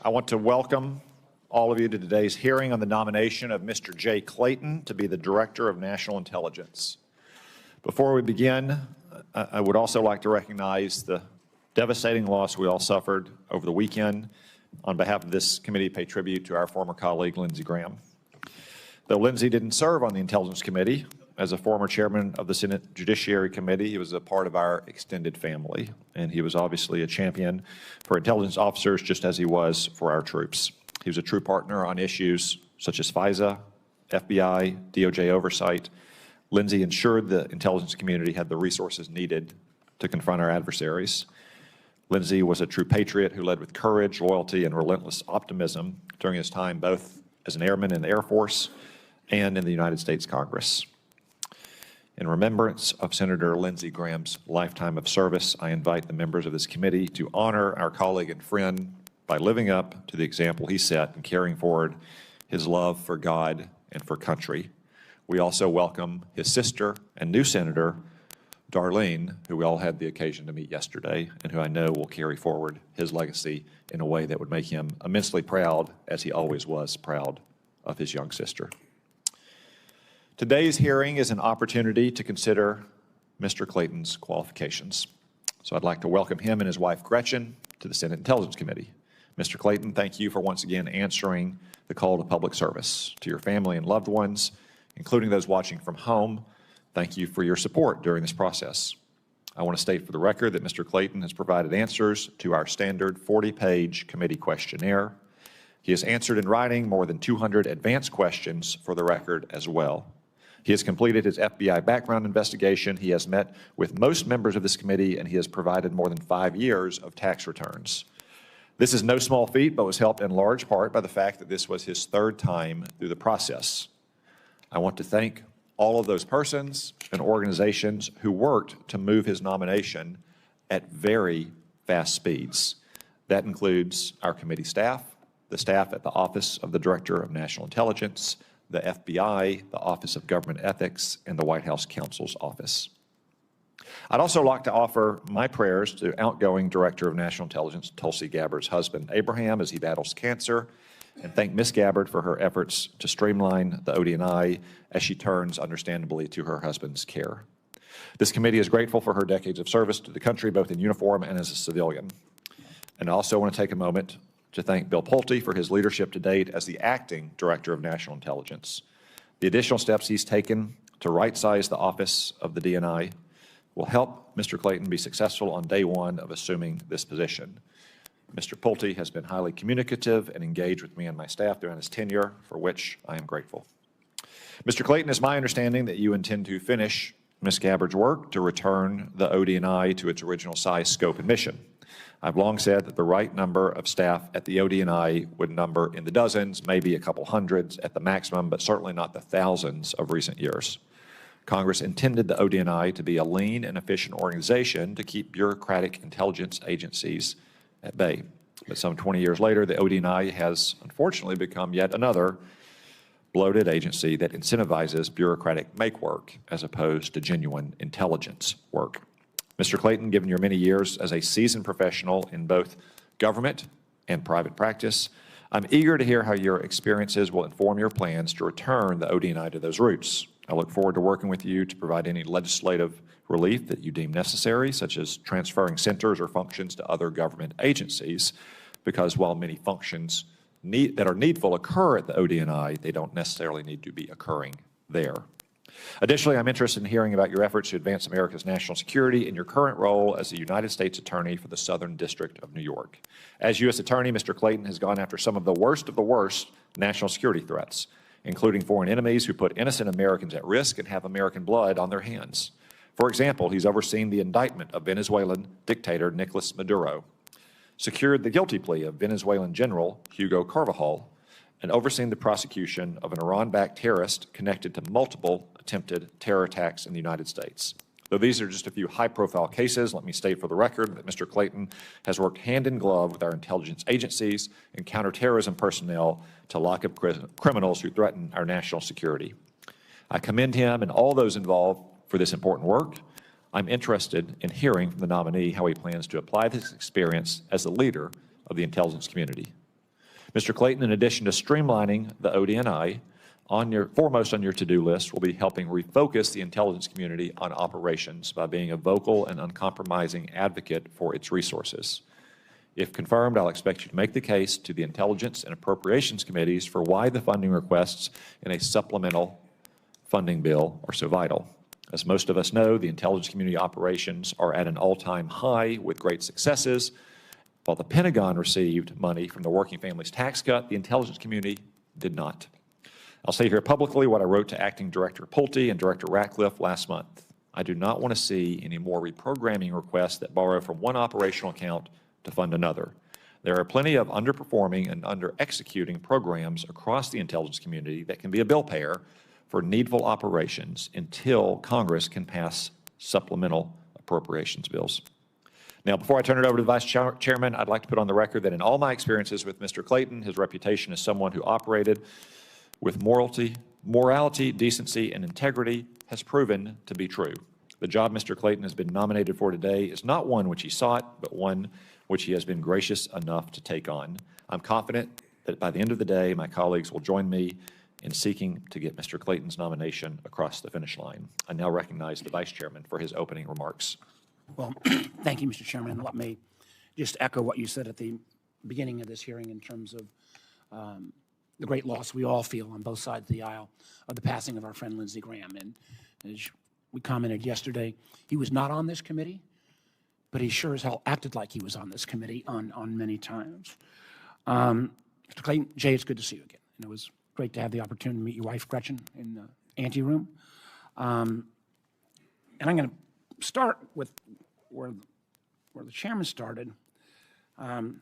I want to welcome all of you to today's hearing on the nomination of Mr. Jay Clayton to be the Director of National Intelligence. Before we begin, I would also like to recognize the devastating loss we all suffered over the weekend. On behalf of this committee, pay tribute to our former colleague, Lindsey Graham. Though Lindsey didn't serve on the Intelligence Committee, as a former chairman of the Senate Judiciary Committee, he was a part of our extended family, and he was obviously a champion for intelligence officers just as he was for our troops. He was a true partner on issues such as FISA, FBI, DOJ oversight. Lindsey ensured the intelligence community had the resources needed to confront our adversaries. Lindsey was a true patriot who led with courage, loyalty, and relentless optimism during his time both as an airman in the Air Force and in the United States Congress. In remembrance of Senator Lindsey Graham's lifetime of service, I invite the members of this committee to honor our colleague and friend by living up to the example he set in carrying forward his love for God and for country. We also welcome his sister and new senator, Darlene, who we all had the occasion to meet yesterday, and who I know will carry forward his legacy in a way that would make him immensely proud, as he always was proud of his young sister. Today's hearing is an opportunity to consider Mr. Clayton's qualifications. So I'd like to welcome him and his wife, Gretchen, to the Senate Intelligence Committee. Mr. Clayton, thank you for once again answering the call to public service. To your family and loved ones, including those watching from home, thank you for your support during this process. I want to state for the record that Mr. Clayton has provided answers to our standard 40-page committee questionnaire. He has answered in writing more than 200 advanced questions for the record as well. He has completed his FBI background investigation. He has met with most members of this committee, and he has provided more than 5 years of tax returns. This is no small feat, but was helped in large part by the fact that this was his third time through the process. I want to thank all of those persons and organizations who worked to move his nomination at very fast speeds. That includes our committee staff, the staff at the Office of the Director of National Intelligence, the FBI, the Office of Government Ethics, and the White House Counsel's Office. I'd also like to offer my prayers to outgoing Director of National Intelligence, Tulsi Gabbard's husband, Abraham, as he battles cancer, and thank Ms. Gabbard for her efforts to streamline the ODNI as she turns, understandably, to her husband's care. This committee is grateful for her decades of service to the country, both in uniform and as a civilian. And I also want to take a moment to thank Bill Pulte for his leadership to date as the acting Director of National Intelligence. The additional steps he's taken to right-size the office of the DNI will help Mr. Clayton be successful on day one of assuming this position. Mr. Pulte has been highly communicative and engaged with me and my staff during his tenure, for which I am grateful. Mr. Clayton, it's my understanding that you intend to finish Ms. Gabbard's work to return the ODNI to its original size, scope, and mission. I've long said that the right number of staff at the ODNI would number in the dozens, maybe a couple hundreds at the maximum, but certainly not the thousands of recent years. Congress intended the ODNI to be a lean and efficient organization to keep bureaucratic intelligence agencies at bay. But some 20 years later, the ODNI has unfortunately become yet another bloated agency that incentivizes bureaucratic make work as opposed to genuine intelligence work. Mr. Clayton, given your many years as a seasoned professional in both government and private practice, I'm eager to hear how your experiences will inform your plans to return the ODNI to those roots. I look forward to working with you to provide any legislative relief that you deem necessary, such as transferring centers or functions to other government agencies, because while many functions that are needful occur at the ODNI, they don't necessarily need to be occurring there. Additionally, I'm interested in hearing about your efforts to advance America's national security in your current role as the United States Attorney for the Southern District of New York. As U.S. Attorney, Mr. Clayton has gone after some of the worst national security threats, including foreign enemies who put innocent Americans at risk and have American blood on their hands. For example, he's overseen the indictment of Venezuelan dictator Nicolas Maduro, secured the guilty plea of Venezuelan General Hugo Carvajal, and overseen the prosecution of an Iran-backed terrorist connected to multiple attempted terror attacks in the United States. Though these are just a few high-profile cases, let me state for the record that Mr. Clayton has worked hand in glove with our intelligence agencies and counterterrorism personnel to lock up criminals who threaten our national security. I commend him and all those involved for this important work. I'm interested in hearing from the nominee how he plans to apply this experience as the leader of the intelligence community. Mr. Clayton, in addition to streamlining the ODNI, foremost on your to-do list will be helping refocus the intelligence community on operations by being a vocal and uncompromising advocate for its resources. If confirmed, I'll expect you to make the case to the Intelligence and Appropriations Committees for why the funding requests in a supplemental funding bill are so vital. As most of us know, the intelligence community operations are at an all-time high with great successes. While the Pentagon received money from the Working Families Tax Cut, the intelligence community did not. I'll say here publicly what I wrote to Acting Director Pulte and Director Ratcliffe last month. I do not want to see any more reprogramming requests that borrow from one operational account to fund another. There are plenty of underperforming and under-executing programs across the intelligence community that can be a bill payer for needful operations until Congress can pass supplemental appropriations bills. Now, before I turn it over to the Vice Chairman, I'd like to put on the record that in all my experiences with Mr. Clayton, his reputation as someone who operated with morality, decency, and integrity has proven to be true. The job Mr. Clayton has been nominated for today is not one which he sought, but one which he has been gracious enough to take on. I'm confident that by the end of the day, my colleagues will join me in seeking to get Mr. Clayton's nomination across the finish line. I now recognize the Vice Chairman for his opening remarks. Well, thank you, Mr. Chairman. Let me just echo what you said at the beginning of this hearing in terms of the great loss we all feel on both sides of the aisle of the passing of our friend Lindsey Graham. And as we commented yesterday, he was not on this committee, but he sure as hell acted like he was on this committee on many times. Mr. Clayton, Jay, it's good to see you again. And it was great to have the opportunity to meet your wife, Gretchen, in the anteroom. And I'm going to start with where the chairman started. And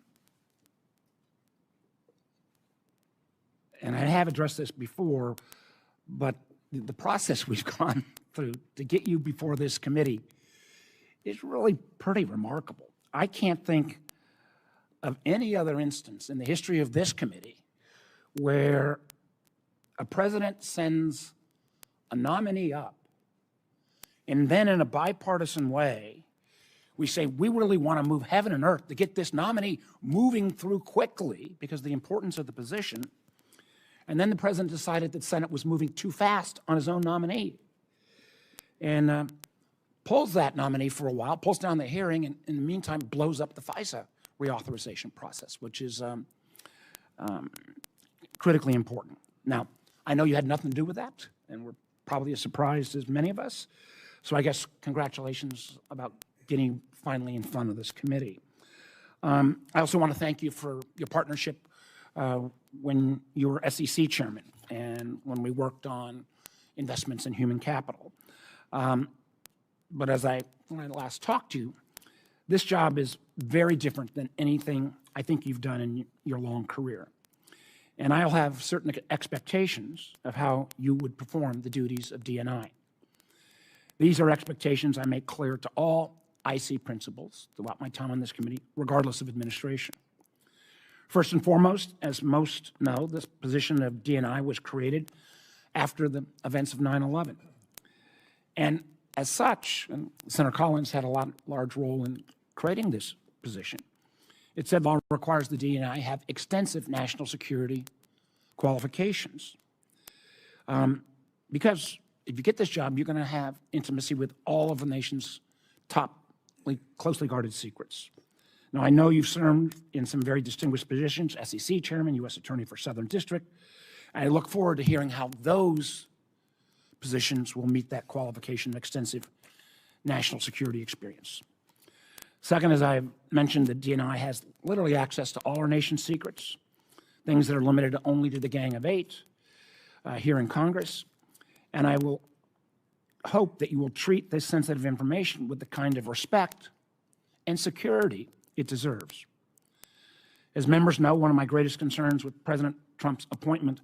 I have addressed this before, but the process we've gone through to get you before this committee is really pretty remarkable. I can't think of any other instance in the history of this committee where a president sends a nominee up, and then in a bipartisan way, we say, we really want to move heaven and earth to get this nominee moving through quickly because of the importance of the position. And then the president decided that the Senate was moving too fast on his own nominee. And pulls that nominee for a while, pulls down the hearing, and in the meantime blows up the FISA reauthorization process, which is critically important. Now, I know you had nothing to do with that, and we're probably as surprised as many of us. So I guess congratulations about getting finally in front of this committee. I also want to thank you for your partnership when you were SEC chairman and when we worked on investments in human capital. But when I last talked to you, this job is very different than anything I think you've done in your long career. And I'll have certain expectations of how you would perform the duties of DNI. These are expectations I make clear to all IC principals throughout my time on this committee, regardless of administration. First and foremost, as most know, this position of DNI was created after the events of 9/11. And as such, and Senator Collins had a large role in creating this position, it said law requires the DNI have extensive national security qualifications. Because if you get this job, you're going to have intimacy with all of the nation's top closely guarded secrets. Now, I know you've served in some very distinguished positions, SEC chairman, U.S. Attorney for Southern District. And I look forward to hearing how those positions will meet that qualification of extensive national security experience. Second, as I mentioned, the DNI has literally access to all our nation's secrets, things that are limited only to the Gang of Eight here in Congress. And I will hope that you will treat this sensitive information with the kind of respect and security it deserves. As members know, one of my greatest concerns with President Trump's appointment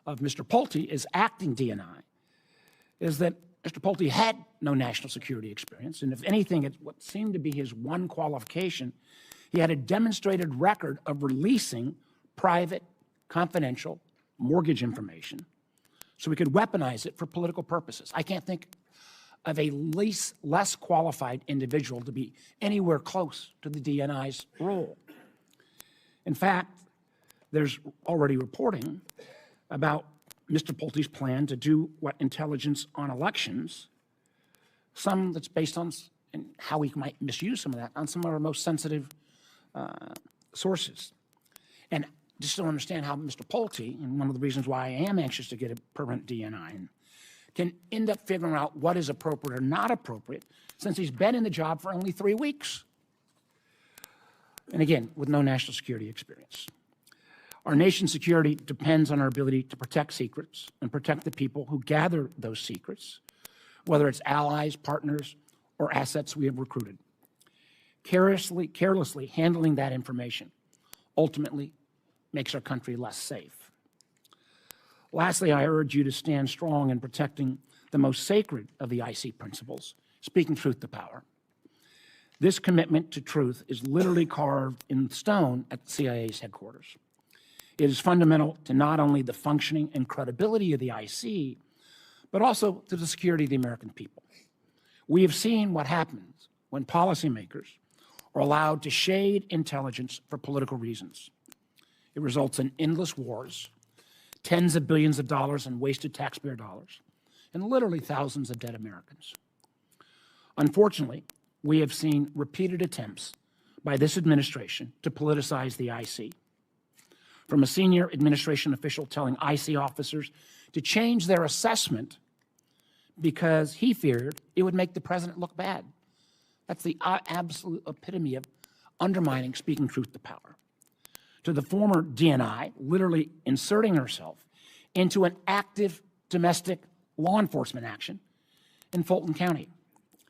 of Mr. Pulte as acting DNI is that Mr. Pulte had no national security experience, and if anything, it's what seemed to be his one qualification. He had a demonstrated record of releasing private, confidential mortgage information so we could weaponize it for political purposes. I can't think of a less qualified individual to be anywhere close to the DNI's role. In fact, There's already reporting about Mr. Pulte's plan to do what intelligence on elections, some that's based on and how we might misuse some of that on some of our most sensitive sources. And just don't understand how Mr. Pulte, and one of the reasons why I am anxious to get a permanent DNI, can end up figuring out what is appropriate or not appropriate since he's been in the job for only 3 weeks. And again, with no national security experience. Our nation's security depends on our ability to protect secrets and protect the people who gather those secrets, whether it's allies, partners, or assets we have recruited. Carelessly handling that information ultimately makes our country less safe. Lastly, I urge you to stand strong in protecting the most sacred of the IC principles, speaking truth to power. This commitment to truth is literally carved in stone at the CIA's headquarters. It is fundamental to not only the functioning and credibility of the IC, but also to the security of the American people. We have seen what happens when policymakers are allowed to shade intelligence for political reasons. It results in endless wars, tens of billions of dollars in wasted taxpayer dollars, and literally thousands of dead Americans. Unfortunately, we have seen repeated attempts by this administration to politicize the IC. From a senior administration official telling IC officers to change their assessment because he feared it would make the president look bad. That's the absolute epitome of undermining speaking truth to power. To the former DNI, literally inserting herself into an active domestic law enforcement action in Fulton County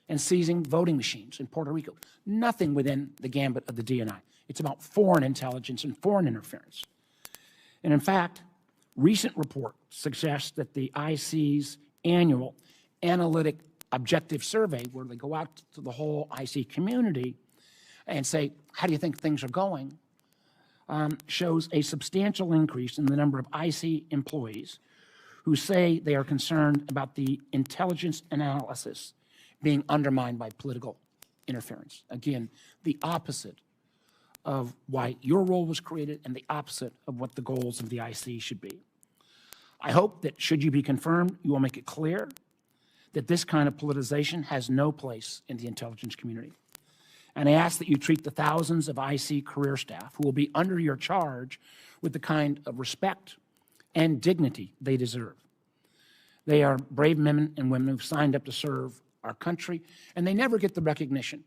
and seizing voting machines in Puerto Rico. Nothing within the gambit of the DNI. It's about foreign intelligence and foreign interference. And in fact, recent reports suggest that the IC's annual analytic objective survey, where they go out to the whole IC community and say, how do you think things are going, shows a substantial increase in the number of IC employees who say they are concerned about the intelligence analysis being undermined by political interference. Again, the opposite of why your role was created and the opposite of what the goals of the IC should be. I hope that should you be confirmed, you will make it clear that this kind of politicization has no place in the intelligence community. And I ask that you treat the thousands of IC career staff who will be under your charge with the kind of respect and dignity they deserve. They are brave men and women who've signed up to serve our country, and they never get the recognition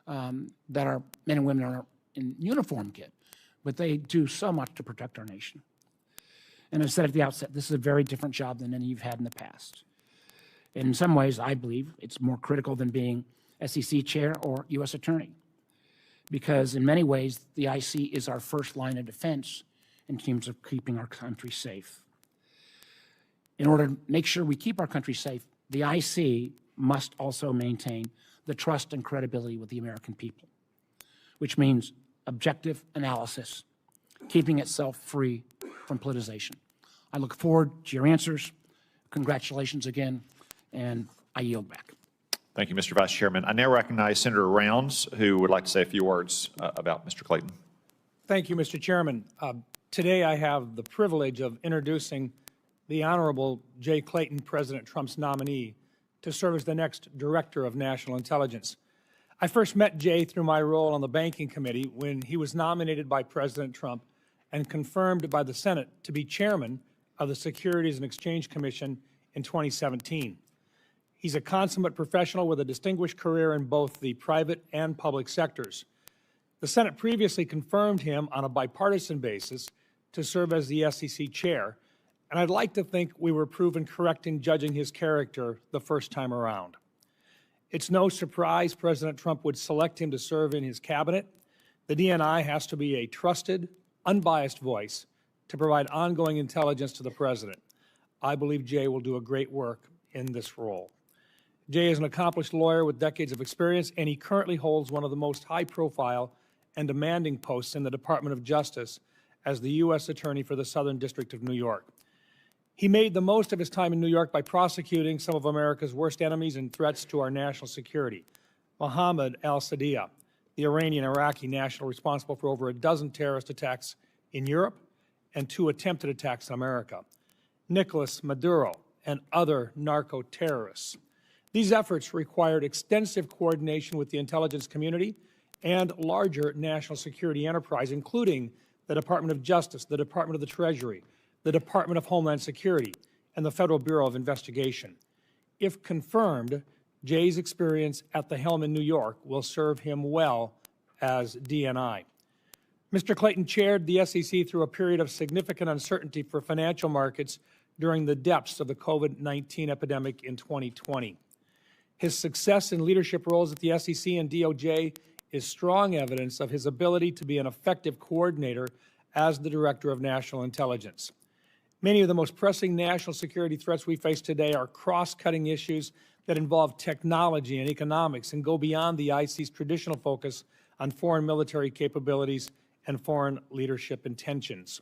that our men and women in uniform get, but they do so much to protect our nation. And as I said at the outset, this is a very different job than any you've had in the past. In some ways, I believe it's more critical than being SEC chair or U.S. attorney, because in many ways, the IC is our first line of defense in terms of keeping our country safe. In order to make sure we keep our country safe, the IC must also maintain the trust and credibility with the American people, which means objective analysis, keeping itself free from politicization. I look forward to your answers. Congratulations again, and I yield back. Thank you, Mr. Vice Chairman. I now recognize Senator Rounds, who would like to say a few words about Mr. Clayton. Thank you, Mr. Chairman. Today I have the privilege of introducing the Honorable Jay Clayton, President Trump's nominee, to serve as the next Director of National Intelligence. I first met Jay through my role on the Banking Committee when he was nominated by President Trump and confirmed by the Senate to be Chairman of the Securities and Exchange Commission in 2017. He's a consummate professional with a distinguished career in both the private and public sectors. The Senate previously confirmed him on a bipartisan basis to serve as the SEC chair, and I'd like to think we were proven correct in judging his character the first time around. It's no surprise President Trump would select him to serve in his cabinet. The DNI has to be a trusted, unbiased voice to provide ongoing intelligence to the president. I believe Jay will do a great work in this role. Jay is an accomplished lawyer with decades of experience, and he currently holds one of the most high-profile and demanding posts in the Department of Justice as the U.S. Attorney for the Southern District of New York. He made the most of his time in New York by prosecuting some of America's worst enemies and threats to our national security. Mohammed al-Sadiyah, the Iranian-Iraqi national responsible for over a dozen terrorist attacks in Europe and 2 attempted attacks on America, Nicolas Maduro, and other narco-terrorists. These efforts required extensive coordination with the intelligence community and larger national security enterprise, including the Department of Justice, the Department of the Treasury, the Department of Homeland Security, and the Federal Bureau of Investigation. If confirmed, Jay's experience at the helm in New York will serve him well as DNI. Mr. Clayton chaired the SEC through a period of significant uncertainty for financial markets during the depths of the COVID-19 epidemic in 2020. His success in leadership roles at the SEC and DOJ is strong evidence of his ability to be an effective coordinator as the Director of National Intelligence. Many of the most pressing national security threats we face today are cross-cutting issues that involve technology and economics and go beyond the IC's traditional focus on foreign military capabilities and foreign leadership intentions.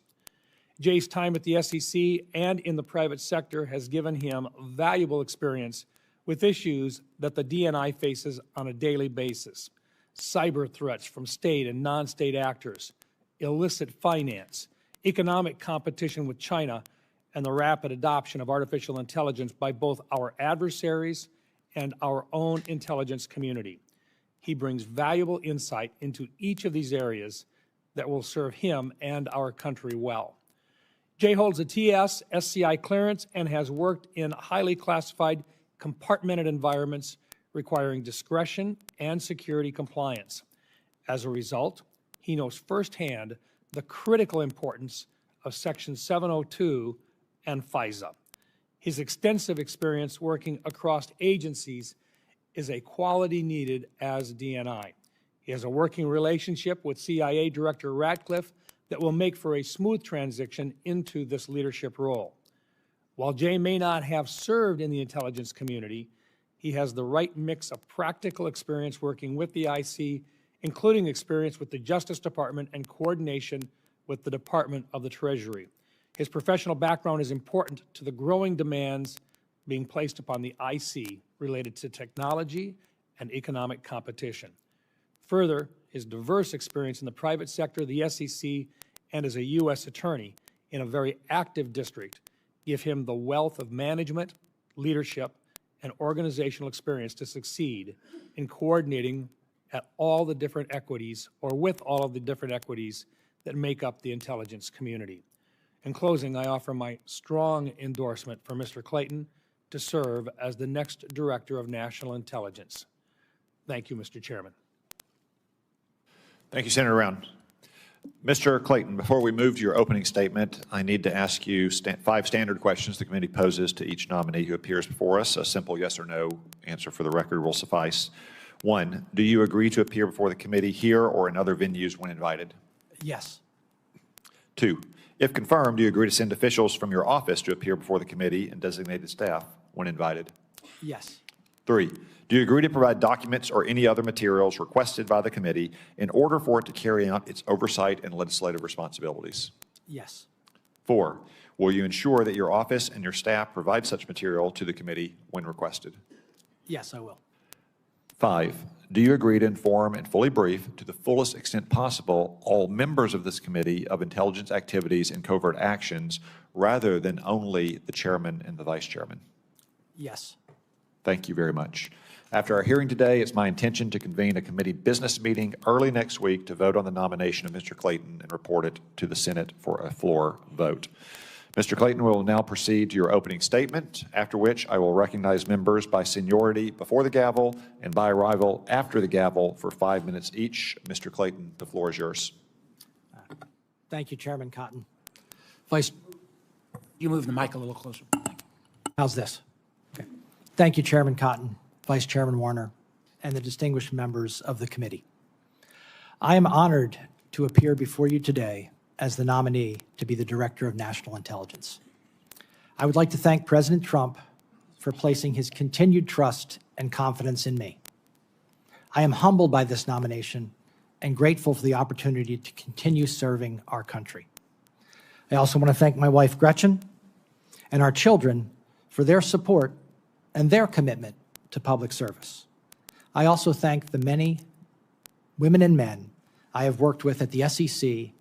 Jay's time at the SEC and in the private sector has given him valuable experience with issues that the DNI faces on a daily basis: cyber threats from state and non-state actors, illicit finance, economic competition with China, and the rapid adoption of artificial intelligence by both our adversaries and our own intelligence community. He brings valuable insight into each of these areas that will serve him and our country well. Jay holds a TS, SCI clearance and has worked in highly classified, compartmented environments requiring discretion and security compliance. As a result, he knows firsthand the critical importance of Section 702 and FISA. His extensive experience working across agencies is a quality needed as DNI. He has a working relationship with CIA Director Ratcliffe that will make for a smooth transition into this leadership role. While Jay may not have served in the intelligence community, he has the right mix of practical experience working with the IC, including experience with the Justice Department and coordination with the Department of the Treasury. His professional background is important to the growing demands being placed upon the IC related to technology and economic competition. Further, his diverse experience in the private sector, the SEC, and as a U.S. attorney in a very active district give him the wealth of management, leadership, and organizational experience to succeed in coordinating at all the different equities or with all of the different equities that make up the intelligence community. In closing, I offer my strong endorsement for Mr. Clayton to serve as the next Director of National Intelligence. Thank you, Mr. Chairman. Thank you, Senator Round. Mr. Clayton, before we move to your opening statement, I need to ask you 5 standard questions the committee poses to each nominee who appears before us. A simple yes or no answer for the record will suffice. 1, do you agree to appear before the committee here or in other venues when invited? Yes. 2, if confirmed, do you agree to send officials from your office to appear before the committee and designated staff when invited? Yes. 3, do you agree to provide documents or any other materials requested by the committee in order for it to carry out its oversight and legislative responsibilities? Yes. 4, will you ensure that your office and your staff provide such material to the committee when requested? Yes, I will. 5, do you agree to inform and fully brief, to the fullest extent possible, all members of this committee of intelligence activities and covert actions, rather than only the chairman and the vice chairman? Yes. Thank you very much. After our hearing today, it's my intention to convene a committee business meeting early next week to vote on the nomination of Mr. Clayton and report it to the Senate for a floor vote. Mr. Clayton will now proceed to your opening statement, after which I will recognize members by seniority before the gavel and by arrival after the gavel for 5 minutes each. Mr. Clayton, the floor is yours. Thank you, Chairman Cotton. You move the mic a little closer. How's this? Okay. Thank you, Chairman Cotton, Vice Chairman Warner, and the distinguished members of the committee. I am honored to appear before you today as the nominee to be the Director of National Intelligence. I would like to thank President Trump for placing his continued trust and confidence in me. I am humbled by this nomination and grateful for the opportunity to continue serving our country. I also want to thank my wife, Gretchen, and our children for their support and their commitment to public service. I also thank the many women and men I have worked with at the SEC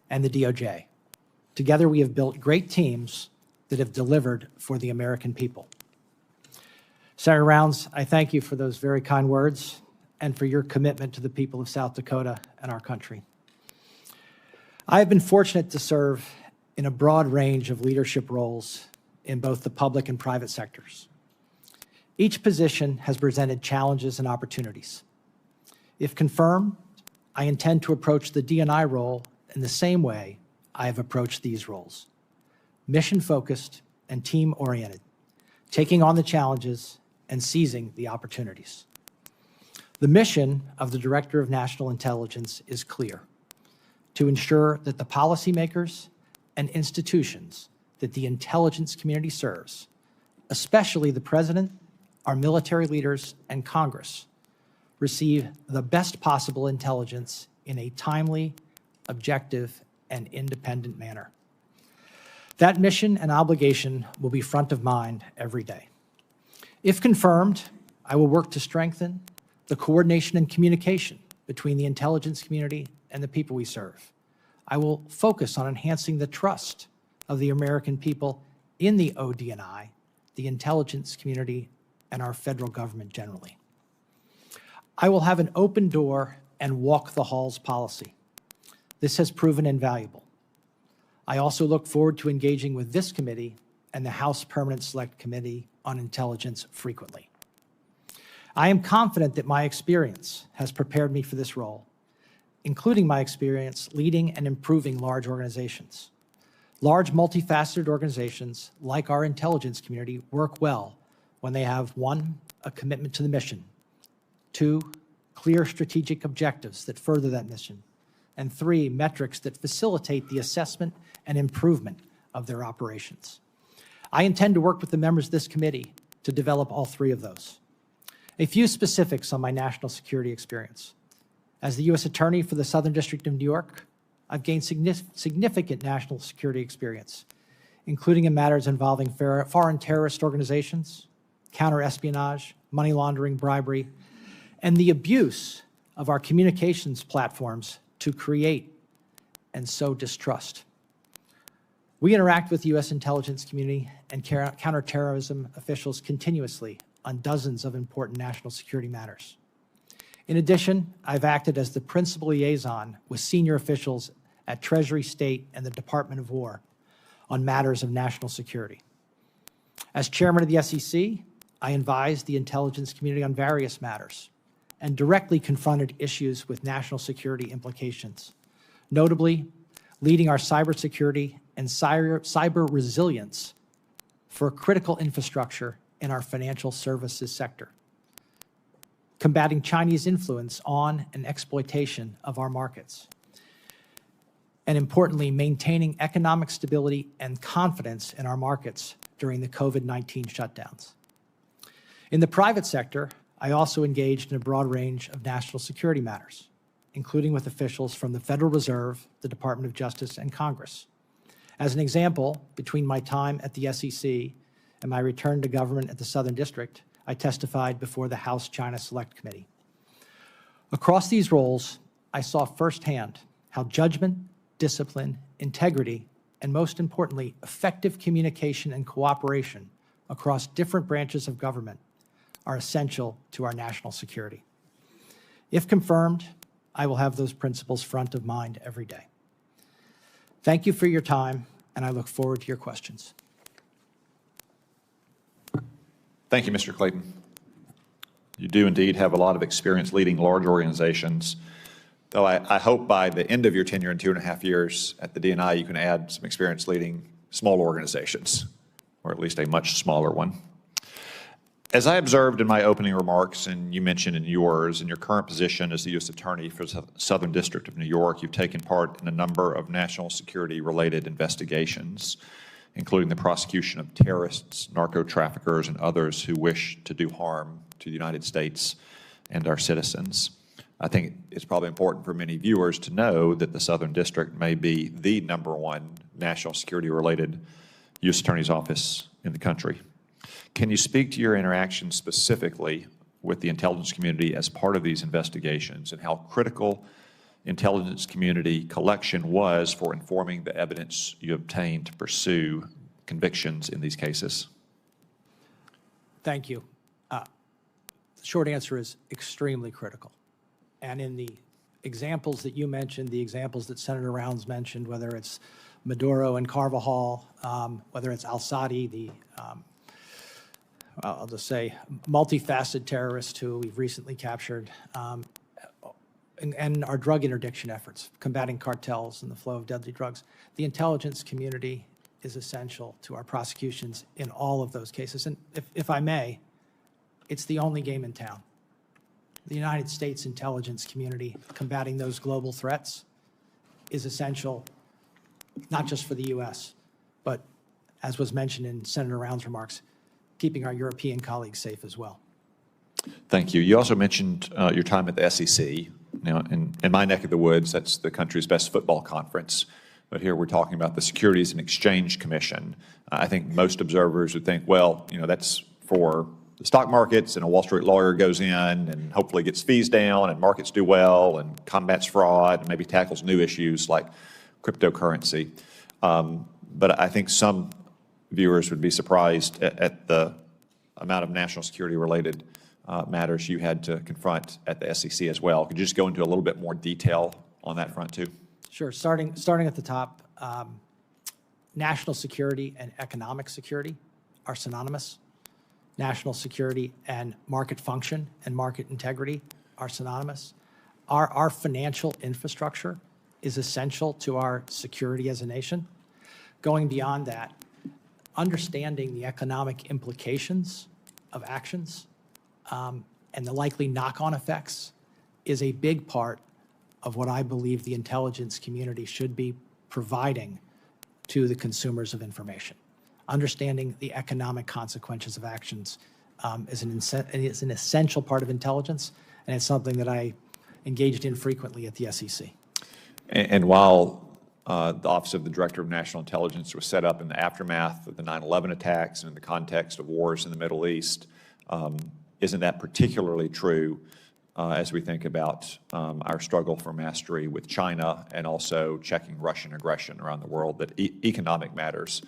and the DOJ. Together, we have built great teams that have delivered for the American people. Senator Rounds, I thank you for those very kind words and for your commitment to the people of South Dakota and our country. I have been fortunate to serve in a broad range of leadership roles in both the public and private sectors. Each position has presented challenges and opportunities. If confirmed, I intend to approach the D&I role in the same way I have approached these roles, mission-focused and team-oriented, taking on the challenges and seizing the opportunities. The mission of the Director of National Intelligence is clear: to ensure that the policymakers and institutions that the intelligence community serves, especially the President, our military leaders, and Congress, receive the best possible intelligence in a timely, objective, and independent manner. That mission and obligation will be front of mind every day. If confirmed, I will work to strengthen the coordination and communication between the intelligence community and the people we serve. I will focus on enhancing the trust of the American people in the ODNI, the intelligence community, and our federal government generally. I will have an open door and walk the halls policy. This has proven invaluable. I also look forward to engaging with this committee and the House Permanent Select Committee on Intelligence frequently. I am confident that my experience has prepared me for this role, including my experience leading and improving large organizations. Large, multifaceted organizations like our intelligence community work well when they have 1, a commitment to the mission, 2, clear strategic objectives that further that mission, and 3, metrics that facilitate the assessment and improvement of their operations. I intend to work with the members of this committee to develop all 3 of those. A few specifics on my national security experience. As the U.S. Attorney for the Southern District of New York, I've gained significant national security experience, including in matters involving foreign terrorist organizations, counter-espionage, money laundering, bribery, and the abuse of our communications platforms to create and sow distrust. We interact with the U.S. intelligence community and counterterrorism officials continuously on dozens of important national security matters. In addition, I've acted as the principal liaison with senior officials at Treasury, State, and the Department of War on matters of national security. As chairman of the SEC, I advised the intelligence community on various matters and directly confronted issues with national security implications, notably leading our cybersecurity and cyber resilience for critical infrastructure in our financial services sector, combating Chinese influence on and exploitation of our markets, and importantly, maintaining economic stability and confidence in our markets during the COVID-19 shutdowns. In the private sector, I also engaged in a broad range of national security matters, including with officials from the Federal Reserve, the Department of Justice, and Congress. As an example, between my time at the SEC and my return to government at the Southern District, I testified before the House China Select Committee. Across these roles, I saw firsthand how judgment, discipline, integrity, and most importantly, effective communication and cooperation across different branches of government are essential to our national security. If confirmed, I will have those principles front of mind every day. Thank you for your time, and I look forward to your questions. Thank you, Mr. Clayton. You do indeed have a lot of experience leading large organizations, though I hope by the end of your tenure in 2.5 years at the DNI, you can add some experience leading small organizations, or at least a much smaller one. As I observed in my opening remarks, and you mentioned in yours, in your current position as the U.S. Attorney for the Southern District of New York, you've taken part in a number of national security-related investigations, including the prosecution of terrorists, narco-traffickers, and others who wish to do harm to the United States and our citizens. I think it's probably important for many viewers to know that the Southern District may be the #1 national security-related U.S. Attorney's office in the country. Can you speak to your interactions specifically with the intelligence community as part of these investigations and how critical intelligence community collection was for informing the evidence you obtained to pursue convictions in these cases? Thank you. The short answer is extremely critical. And in the examples that you mentioned, the examples that Senator Rounds mentioned, whether it's Maduro and Carvajal, whether it's al-Sadi, the, I'll just say, multifaceted terrorist who we've recently captured, and our drug interdiction efforts, combating cartels and the flow of deadly drugs. The intelligence community is essential to our prosecutions in all of those cases. And if I may, it's the only game in town. The United States intelligence community combating those global threats is essential, not just for the U.S., but, as was mentioned in Senator Rounds' remarks, keeping our European colleagues safe as well. Thank you. You also mentioned your time at the SEC. Now, in my neck of the woods, that's the country's best football conference. But here we're talking about the Securities and Exchange Commission. I think most observers would think, well, you know, that's for the stock markets, and a Wall Street lawyer goes in and hopefully gets fees down and markets do well and combats fraud and maybe tackles new issues like cryptocurrency. But I think some viewers would be surprised at the amount of national security related matters you had to confront at the SEC as well. Could you just go into a little bit more detail on that front too? Sure. Starting at the top, national security and economic security are synonymous. National security and market function and market integrity are synonymous. Our financial infrastructure is essential to our security as a nation. Going beyond that, understanding the economic implications of actions and the likely knock-on effects is a big part of what I believe the intelligence community should be providing to the consumers of information. Understanding the economic consequences of actions is an essential part of intelligence, and it's something that I engaged in frequently at the SEC. And while the Office of the Director of National Intelligence was set up in the aftermath of the 9/11 attacks and in the context of wars in the Middle East, isn't that particularly true as we think about our struggle for mastery with China and also checking Russian aggression around the world, that economic matters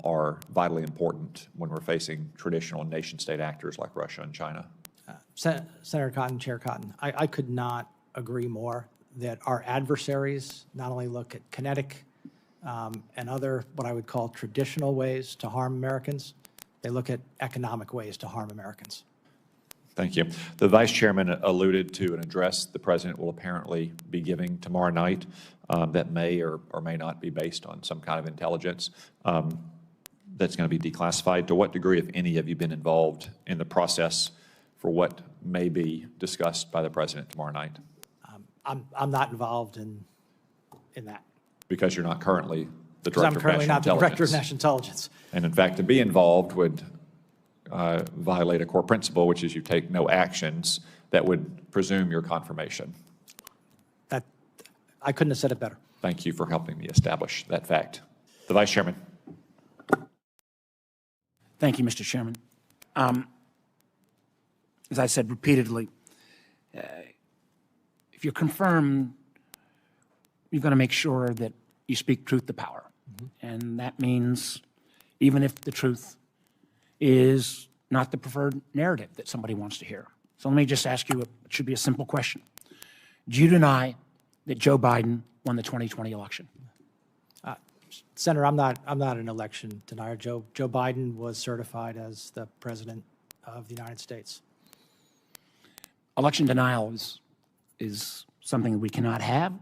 are vitally important when we're facing traditional nation-state actors like Russia and China? Senator Cotton, Chair Cotton, I could not agree more that our adversaries not only look at kinetic and other what I would call traditional ways to harm Americans, they look at economic ways to harm Americans. Thank you. The Vice Chairman alluded to an address the President will apparently be giving tomorrow night that may or may not be based on some kind of intelligence that's going to be declassified. To what degree, if any, have you been involved in the process for what may be discussed by the President tomorrow night? I'm not involved in that. Because you're not currently the Director of National Intelligence. Because I'm currently not the Director of National Intelligence. And in fact, to be involved would violate a core principle, which is you take no actions that would presume your confirmation. That I couldn't have said it better. Thank you for helping me establish that fact. The Vice Chairman. Thank you, Mr. Chairman. As I said repeatedly, if you're confirmed, you've got to make sure that you speak truth to power. And that means even if the truth is not the preferred narrative that somebody wants to hear. So let me just ask you, it should be a simple question. Do you deny that Joe Biden won the 2020 election? Senator, I'm not an election denier. Joe Biden was certified as the President of the United States. Election denial is something we cannot have.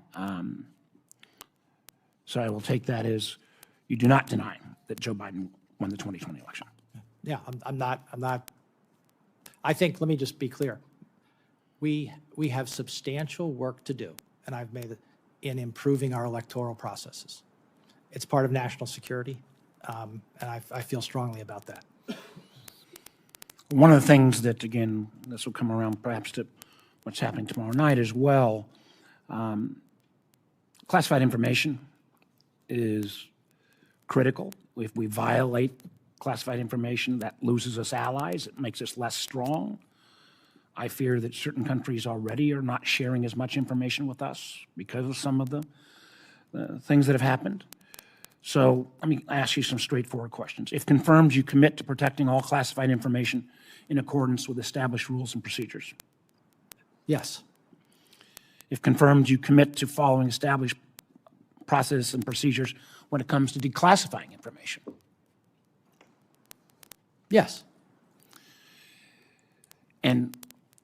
So I will take that as you do not deny that Joe Biden won the 2020 election. Yeah, I'm not. I think, let me just be clear. We have substantial work to do, and I've made it in improving our electoral processes. It's part of national security, and I feel strongly about that. One of the things that, again, this will come around perhaps to what's happening tomorrow night as well, classified information is critical. If we violate classified information, that loses us allies. It makes us less strong. I fear that certain countries already are not sharing as much information with us because of some of the things that have happened. So let me ask you some straightforward questions. If confirmed, you commit to protecting all classified information in accordance with established rules and procedures? Yes. If confirmed, you commit to following established processes and procedures when it comes to declassifying information? Yes. And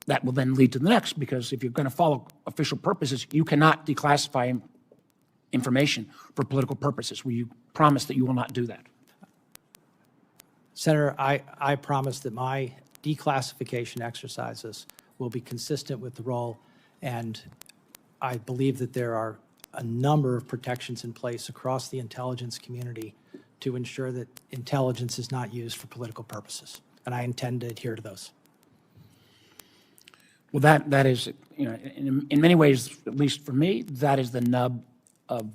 that will then lead to the next, because if you're going to follow official purposes, you cannot declassify information for political purposes. Will you promise that you will not do that? Senator, I promise that my declassification exercises will be consistent with the role, and I believe that there are a number of protections in place across the intelligence community to ensure that intelligence is not used for political purposes, and I intend to adhere to those. Well, that is, you know, in many ways, at least for me, that is the nub of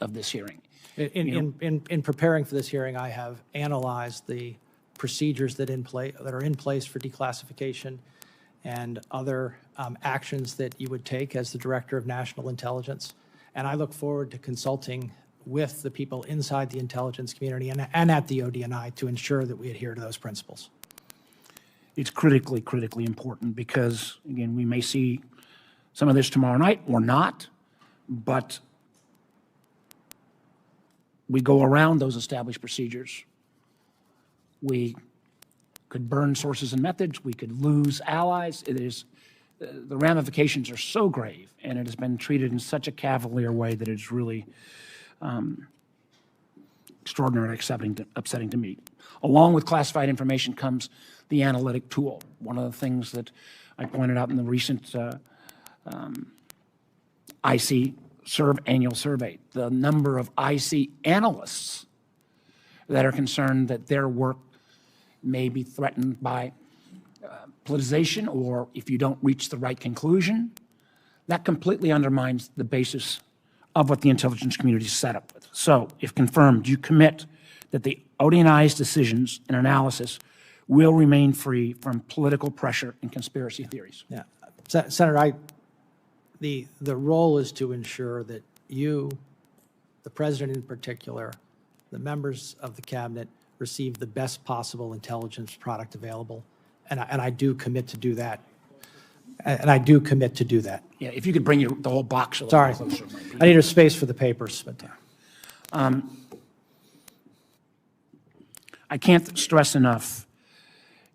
this hearing. In preparing for this hearing, I have analyzed the procedures that are in place for declassification and other actions that you would take as the Director of National Intelligence. And I look forward to consulting with the people inside the intelligence community and at the ODNI to ensure that we adhere to those principles. It's critically, critically important because, again, we may see some of this tomorrow night or not, but we go around those established procedures. We could burn sources and methods. We could lose allies. It is, the ramifications are so grave, and it has been treated in such a cavalier way that it's really extraordinarily upsetting to me. Along with classified information comes the analytic tool. One of the things that I pointed out in the recent IC annual survey, the number of IC analysts that are concerned that their work may be threatened by politicization, or if you don't reach the right conclusion, that completely undermines the basis of what the intelligence community is set up with. So, if confirmed, you commit that the ODNI's decisions and analysis will remain free from political pressure and conspiracy theories. Yeah, Senator, the role is to ensure that you, the President in particular, the members of the Cabinet receive the best possible intelligence product available, and I do commit to do that. And I do commit to do that. Yeah, if you could bring the whole box a little Sorry, closer. I need a space for the papers. But I can't stress enough,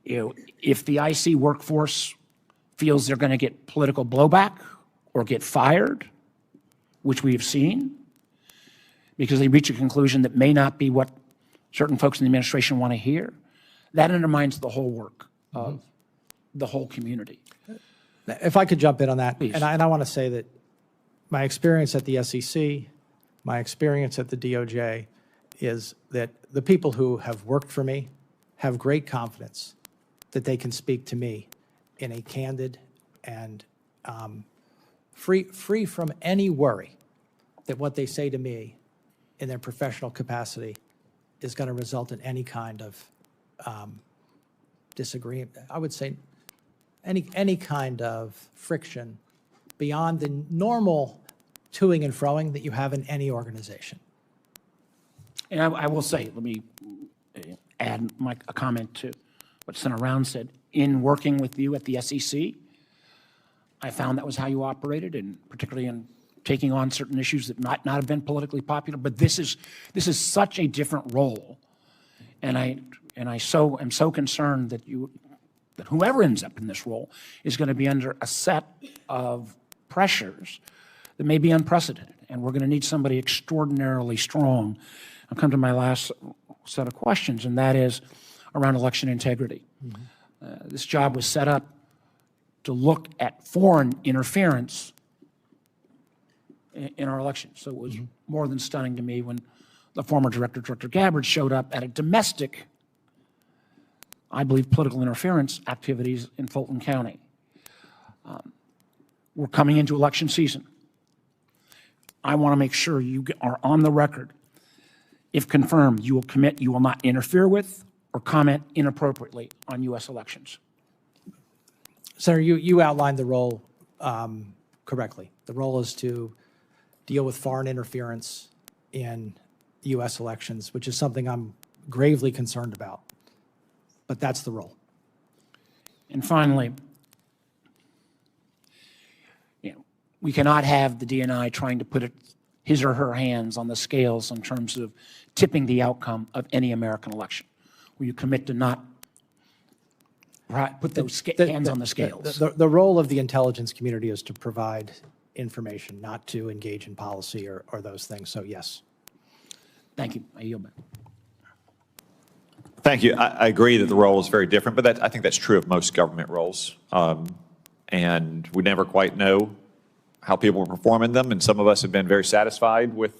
you know, if the IC workforce feels they're going to get political blowback or get fired, which we have seen, because they reach a conclusion that may not be what certain folks in the administration want to hear, that undermines the whole work of the whole community. if I could jump in on that, Please. and I want to say that my experience at the SEC, my experience at the DOJ, is that the people who have worked for me have great confidence that they can speak to me in a candid and free from any worry that what they say to me in their professional capacity is going to result in any kind of disagreement. I would say any kind of friction beyond the normal toing and froing that you have in any organization. And I will say, let me add a comment to what Senator Round said. In working with you at the SEC, I found that was how you operated, and particularly in taking on certain issues that might not have been politically popular. But this is such a different role, and I am so concerned that whoever ends up in this role is going to be under a set of pressures that may be unprecedented, and we're going to need somebody extraordinarily strong. I'll come to my last set of questions, and that is around election integrity. This job was set up to look at foreign interference in our elections. So it was more than stunning to me when the former director, Director Gabbard, showed up at a domestic, I believe, political interference activities in Fulton County. We're coming into election season. I want to make sure you are on the record. If confirmed, you will commit you will not interfere with or comment inappropriately on U.S. elections. Senator, you outlined the role correctly. The role is to deal with foreign interference in U.S. elections, which is something I'm gravely concerned about. But that's the role. And finally, we cannot have the DNI trying to put his or her hands on the scales in terms of tipping the outcome of any American election. Will you commit to not put those hands on the scales? The role of the intelligence community is to provide information, not to engage in policy or those things. So, yes. Thank you. I yield back. Thank you. I agree that the role is very different, but I think that's true of most government roles. And we never quite know how people perform in them, and some of us have been very satisfied with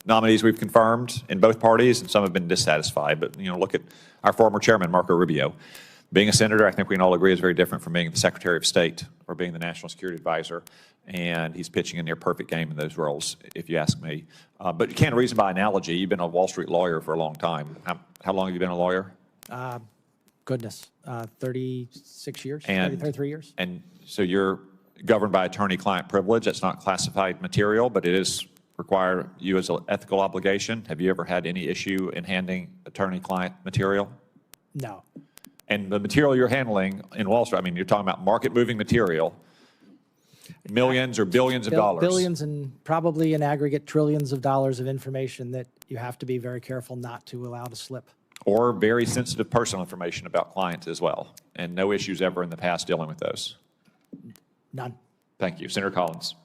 nominees we've confirmed in both parties, and some have been dissatisfied. But, look at our former chairman, Marco Rubio. Being a senator, I think we can all agree, is very different from being the Secretary of State or being the National Security Advisor, and he's pitching a near-perfect game in those roles, if you ask me. But you can't reason by analogy. You've been a Wall Street lawyer for a long time. How long have you been a lawyer? Goodness, 36 years, And 33 years. And so you're governed by attorney-client privilege. That's not classified material, but it is require you as an ethical obligation. Have you ever had any issue in handling attorney-client material? No. And the material you're handling in Wall Street, I mean, you're talking about market-moving material, millions or billions of dollars. Billions and probably in aggregate trillions of dollars of information that you have to be very careful not to allow to slip. Or very sensitive personal information about clients as well. And no issues ever in the past dealing with those. None. Thank you. Senator Collins.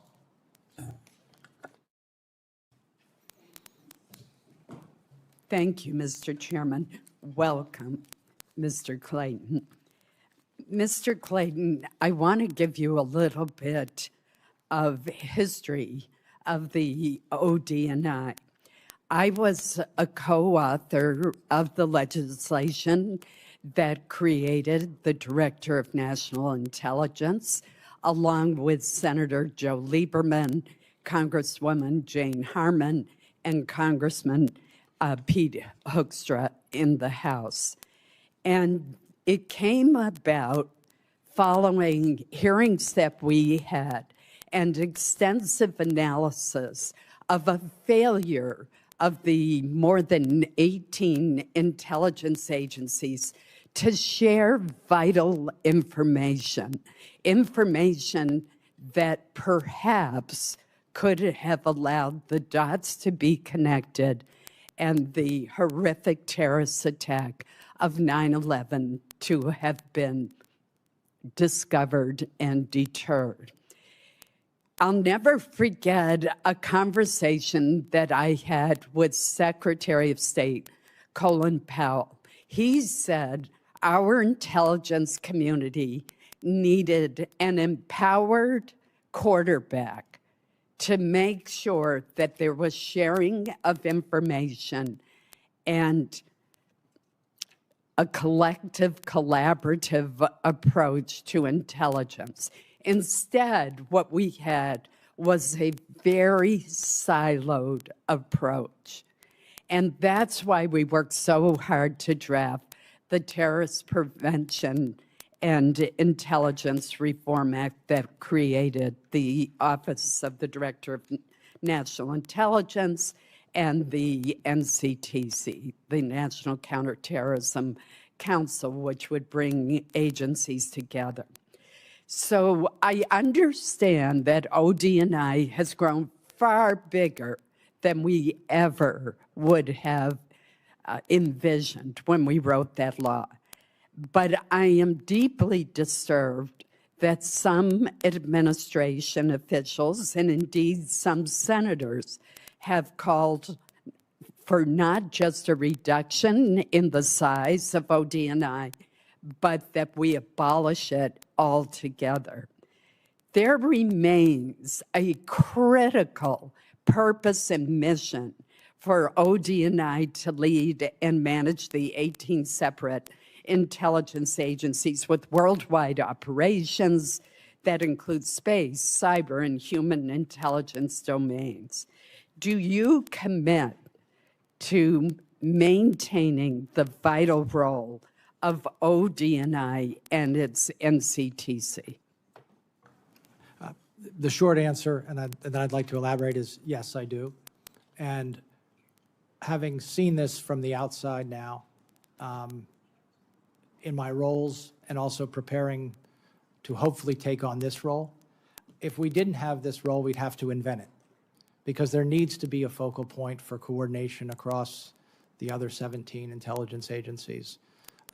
Thank you, Mr. Chairman. Welcome, Mr. Clayton. Mr. Clayton, I want to give you a little bit of history of the ODNI. I was a co-author of the legislation that created the Director of National Intelligence, along with Senator Joe Lieberman, Congresswoman Jane Harman, and Congressman Pete Hoekstra in the House. And it came about following hearings that we had and extensive analysis of a failure of the more than 18 intelligence agencies to share vital information, information that perhaps could have allowed the dots to be connected and the horrific terrorist attack of 9/11 to have been discovered and deterred. I'll never forget a conversation that I had with Secretary of State Colin Powell. He said our intelligence community needed an empowered quarterback to make sure that there was sharing of information and a collective, collaborative approach to intelligence. Instead, what we had was a very siloed approach. And that's why we worked so hard to draft the Terrorist Prevention and Intelligence Reform Act that created the Office of the Director of National Intelligence and the NCTC, the National Counterterrorism Council, which would bring agencies together. So I understand that ODNI has grown far bigger than we ever would have envisioned when we wrote that law. But I am deeply disturbed that some administration officials, and indeed some senators, have called for not just a reduction in the size of ODNI, but that we abolish it altogether. There remains a critical purpose and mission for ODNI to lead and manage the 18 separate intelligence agencies with worldwide operations that include space, cyber, and human intelligence domains. Do you commit to maintaining the vital role of ODNI and its NCTC? The short answer, and I'd like to elaborate, is yes, I do. And having seen this from the outside now, in my roles and also preparing to hopefully take on this role, if we didn't have this role, we'd have to invent it, because there needs to be a focal point for coordination across the other 17 intelligence agencies.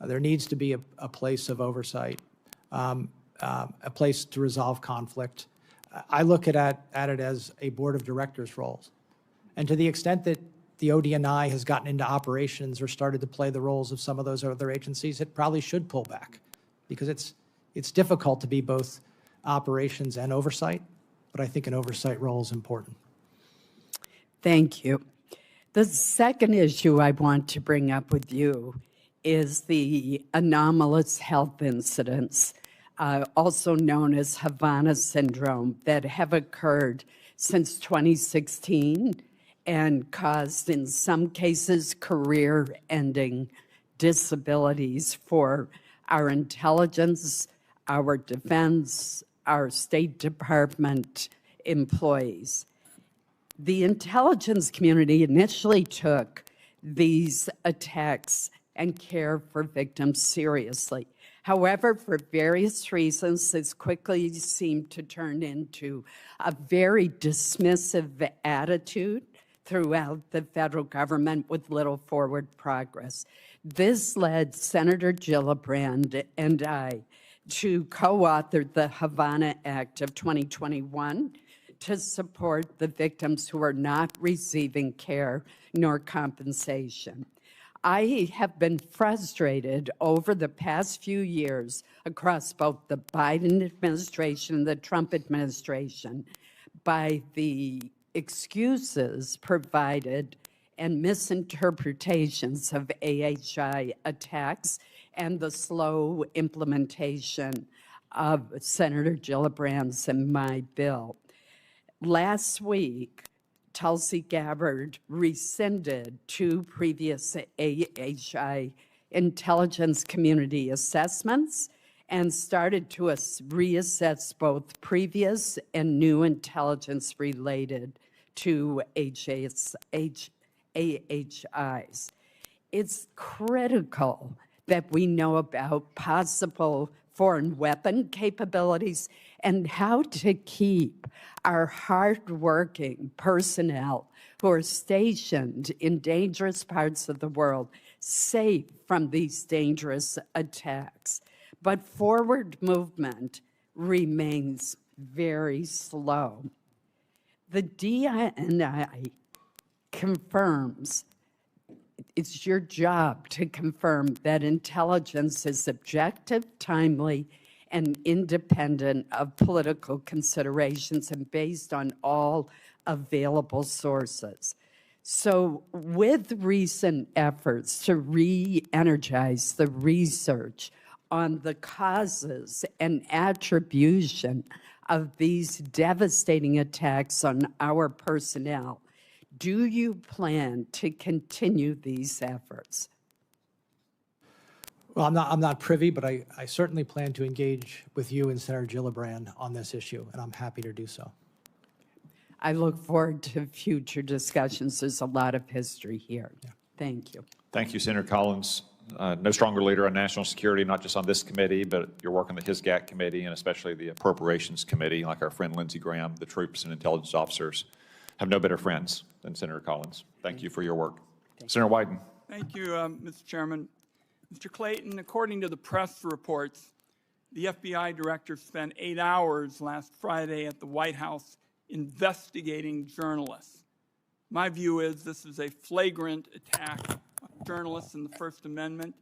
There needs to be a place of oversight, a place to resolve conflict. I look at it as a board of directors roles. And to the extent that the ODNI has gotten into operations or started to play the roles of some of those other agencies, it probably should pull back, because it's difficult to be both operations and oversight, but I think an oversight role is important. Thank you. The second issue I want to bring up with you is the anomalous health incidents, also known as Havana syndrome, that have occurred since 2016 and caused, in some cases, career-ending disabilities for our intelligence, our defense, our State Department employees. The intelligence community initially took these attacks and care for victims seriously. However, for various reasons, this quickly seemed to turn into a very dismissive attitude throughout the federal government with little forward progress. This led Senator Gillibrand and I to co-author the Havana Act of 2021 to support the victims who are not receiving care nor compensation. I have been frustrated over the past few years across both the Biden administration and the Trump administration by the excuses provided and misinterpretations of AHI attacks and the slow implementation of Senator Gillibrand's and my bill. Last week, Tulsi Gabbard rescinded 2 previous AHI intelligence community assessments and started to reassess both previous and new intelligence related to AHIs. It's critical that we know about possible foreign weapon capabilities and how to keep our hardworking personnel who are stationed in dangerous parts of the world safe from these dangerous attacks. But forward movement remains very slow. The DNI confirms, it's your job to confirm that intelligence is objective, timely, and independent of political considerations and based on all available sources. So with recent efforts to re-energize the research on the causes and attribution of these devastating attacks on our personnel, do you plan to continue these efforts? Well, I'm not privy, but I certainly plan to engage with you and Senator Gillibrand on this issue, and I'm happy to do so. I look forward to future discussions. There's a lot of history here. Yeah. Thank you. Thank you, Senator Collins. No stronger leader on national security, not just on this committee, but your work on the HISGAC committee and especially the Appropriations Committee, like our friend Lindsey Graham. The troops and intelligence officers have no better friends than Senator Collins. Thank you for your work. Senator Wyden. Thank you, Mr. Chairman. Mr. Clayton, according to the press reports, the FBI director spent 8 hours last Friday at the White House investigating journalists. My view is this is a flagrant attack on journalists in the First Amendment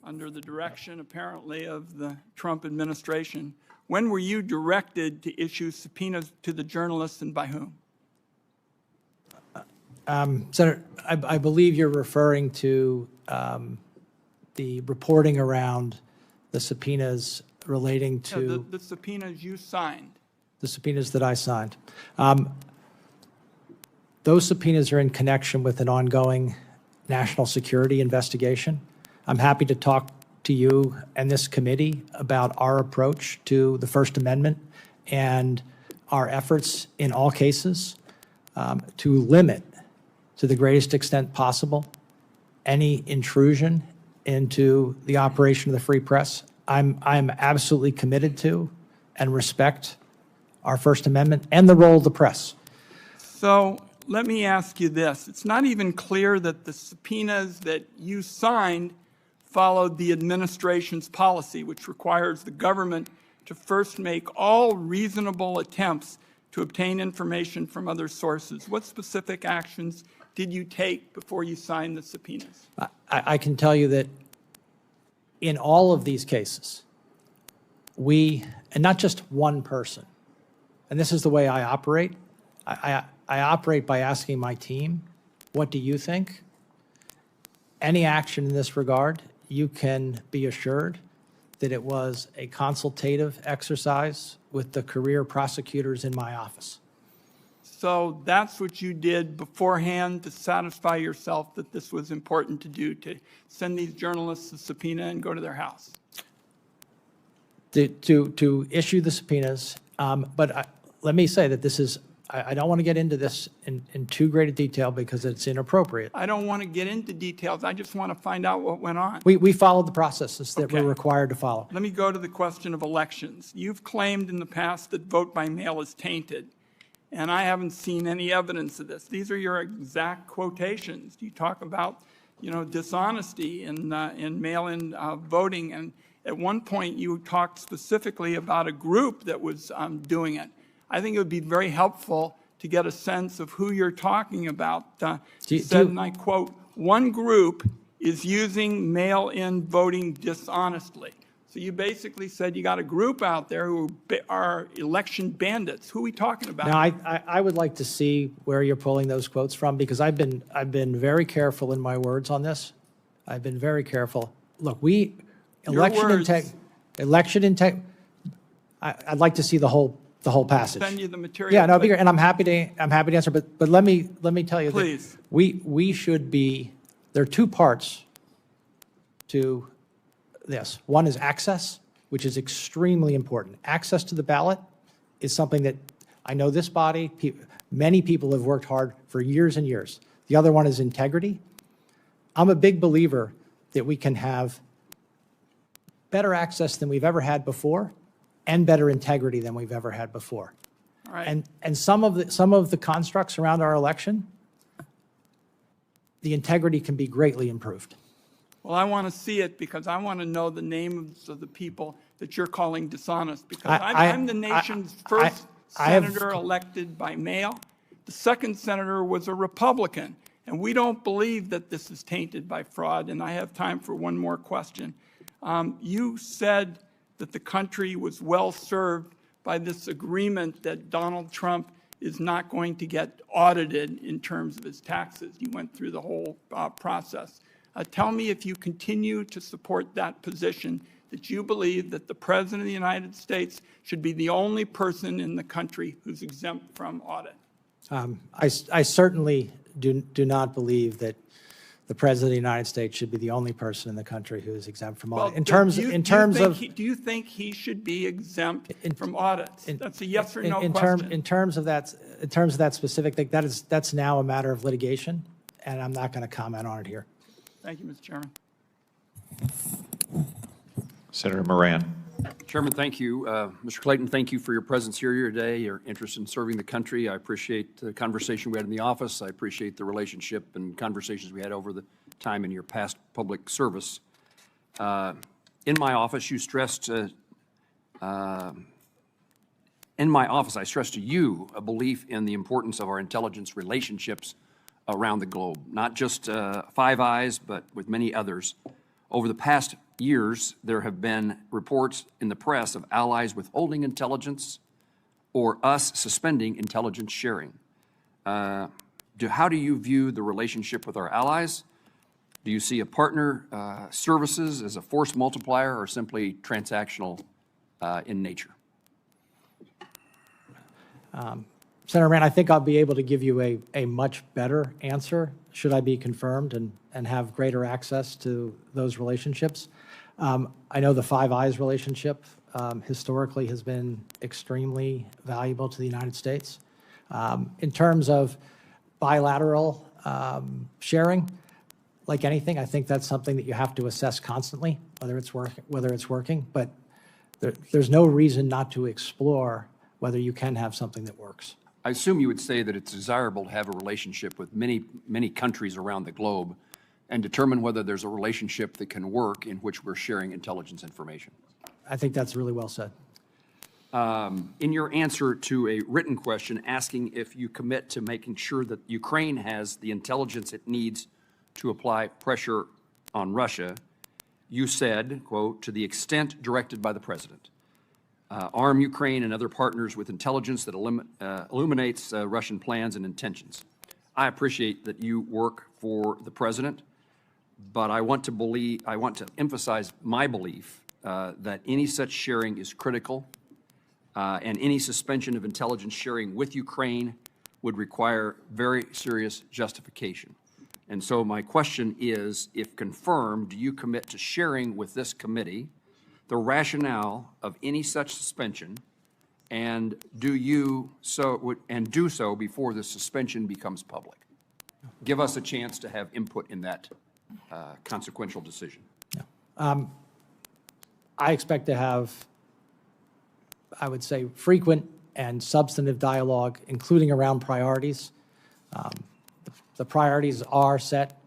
under the direction, apparently, of the Trump administration. When were you directed to issue subpoenas to the journalists, and by whom? Senator, I believe you're referring to the reporting around the subpoenas relating to the subpoenas you signed. The subpoenas that I signed. Those subpoenas are in connection with an ongoing national security investigation. I'm happy to talk to you and this committee about our approach to the First Amendment and our efforts in all cases to limit, to the greatest extent possible, any intrusion into the operation of the free press. I'm absolutely committed to and respect our First Amendment and the role of the press. So let me ask you this. It's not even clear that the subpoenas that you signed followed the administration's policy, which requires the government to first make all reasonable attempts to obtain information from other sources. What specific actions did you take before you signed the subpoenas? I can tell you that in all of these cases, we, and not just one person, and this is the way I operate, I operate by asking my team, what do you think? Any action in this regard, you can be assured that it was a consultative exercise with the career prosecutors in my office. So that's what you did beforehand to satisfy yourself that this was important to do, to send these journalists a subpoena and go to their house? To issue the subpoenas, but let me say that this is, I don't want to get into this in too great a detail because it's inappropriate. I don't want to get into details. I just want to find out what went on. We followed the processes that Okay. we're required to follow. Let me go to the question of elections. You've claimed in the past that vote by mail is tainted, and I haven't seen any evidence of this. These are your exact quotations. You talk about, dishonesty in mail-in voting, and at one point you talked specifically about a group that was doing it. I think it would be very helpful to get a sense of who you're talking about. You said, and I quote, "One group is using mail-in voting dishonestly." So you basically said you got a group out there who are election bandits. Who are we talking about? Now, I would like to see where you're pulling those quotes from because I've been very careful in my words on this. I've been very careful. Look, I'd like to see the whole passage. Send you the material. Yeah, no, be great, and I'm happy to answer. But let me tell you, Please. that we should be. There are two parts to this. One is access, which is extremely important. Access to the ballot is something that I know this body, many people have worked hard for years and years. The other one is integrity. I'm a big believer that we can have better access than we've ever had before and better integrity than we've ever had before. All right. And some of the constructs around our election, the integrity can be greatly improved. Well, I want to see it because I want to know the names of the people that you're calling dishonest, because I'm the nation's first senator elected by mail. The second senator was a Republican, and we don't believe that this is tainted by fraud. And I have time for one more question. You said that the country was well served by this agreement that Donald Trump is not going to get audited in terms of his taxes. You went through the whole process. Tell me if you continue to support that position, that you believe that the President of the United States should be the only person in the country who's exempt from audit. I certainly do not believe that the President of the United States should be the only person in the country who is exempt from audit. Do you think he should be exempt from audits? That's a yes or no question. In terms of that specific thing, that's now a matter of litigation, and I'm not going to comment on it here. Thank you, Mr. Chairman. Senator Moran. Chairman, thank you. Mr. Clayton, thank you for your presence here today, your interest in serving the country. I appreciate the conversation we had in the office. I appreciate the relationship and conversations we had over the time in your past public service. In my office, I stressed to you a belief in the importance of our intelligence relationships around the globe, not just Five Eyes, but with many others. Over the past years, there have been reports in the press of allies withholding intelligence or us suspending intelligence sharing. How do you view the relationship with our allies? Do you see a partner services as a force multiplier or simply transactional in nature? Senator Rand, I think I'll be able to give you a much better answer should I be confirmed and have greater access to those relationships. I know the Five Eyes relationship historically has been extremely valuable to the United States. In terms of bilateral sharing, like anything, I think that's something that you have to assess constantly, whether it's working. But there's no reason not to explore whether you can have something that works. I assume you would say that it's desirable to have a relationship with many countries around the globe and determine whether there's a relationship that can work in which we're sharing intelligence information. I think that's really well said. In your answer to a written question asking if you commit to making sure that Ukraine has the intelligence it needs to apply pressure on Russia, you said, quote, to the extent directed by the president, arm Ukraine and other partners with intelligence that illuminates Russian plans and intentions. I appreciate that you work for the president, but I want to emphasize my belief that any such sharing is critical, and any suspension of intelligence sharing with Ukraine would require very serious justification. And so my question is, if confirmed, do you commit to sharing with this committee the rationale of any such suspension, and do so before the suspension becomes public? Give us a chance to have input in that consequential decision. I expect to have, I would say, frequent and substantive dialogue, including around priorities. The priorities are set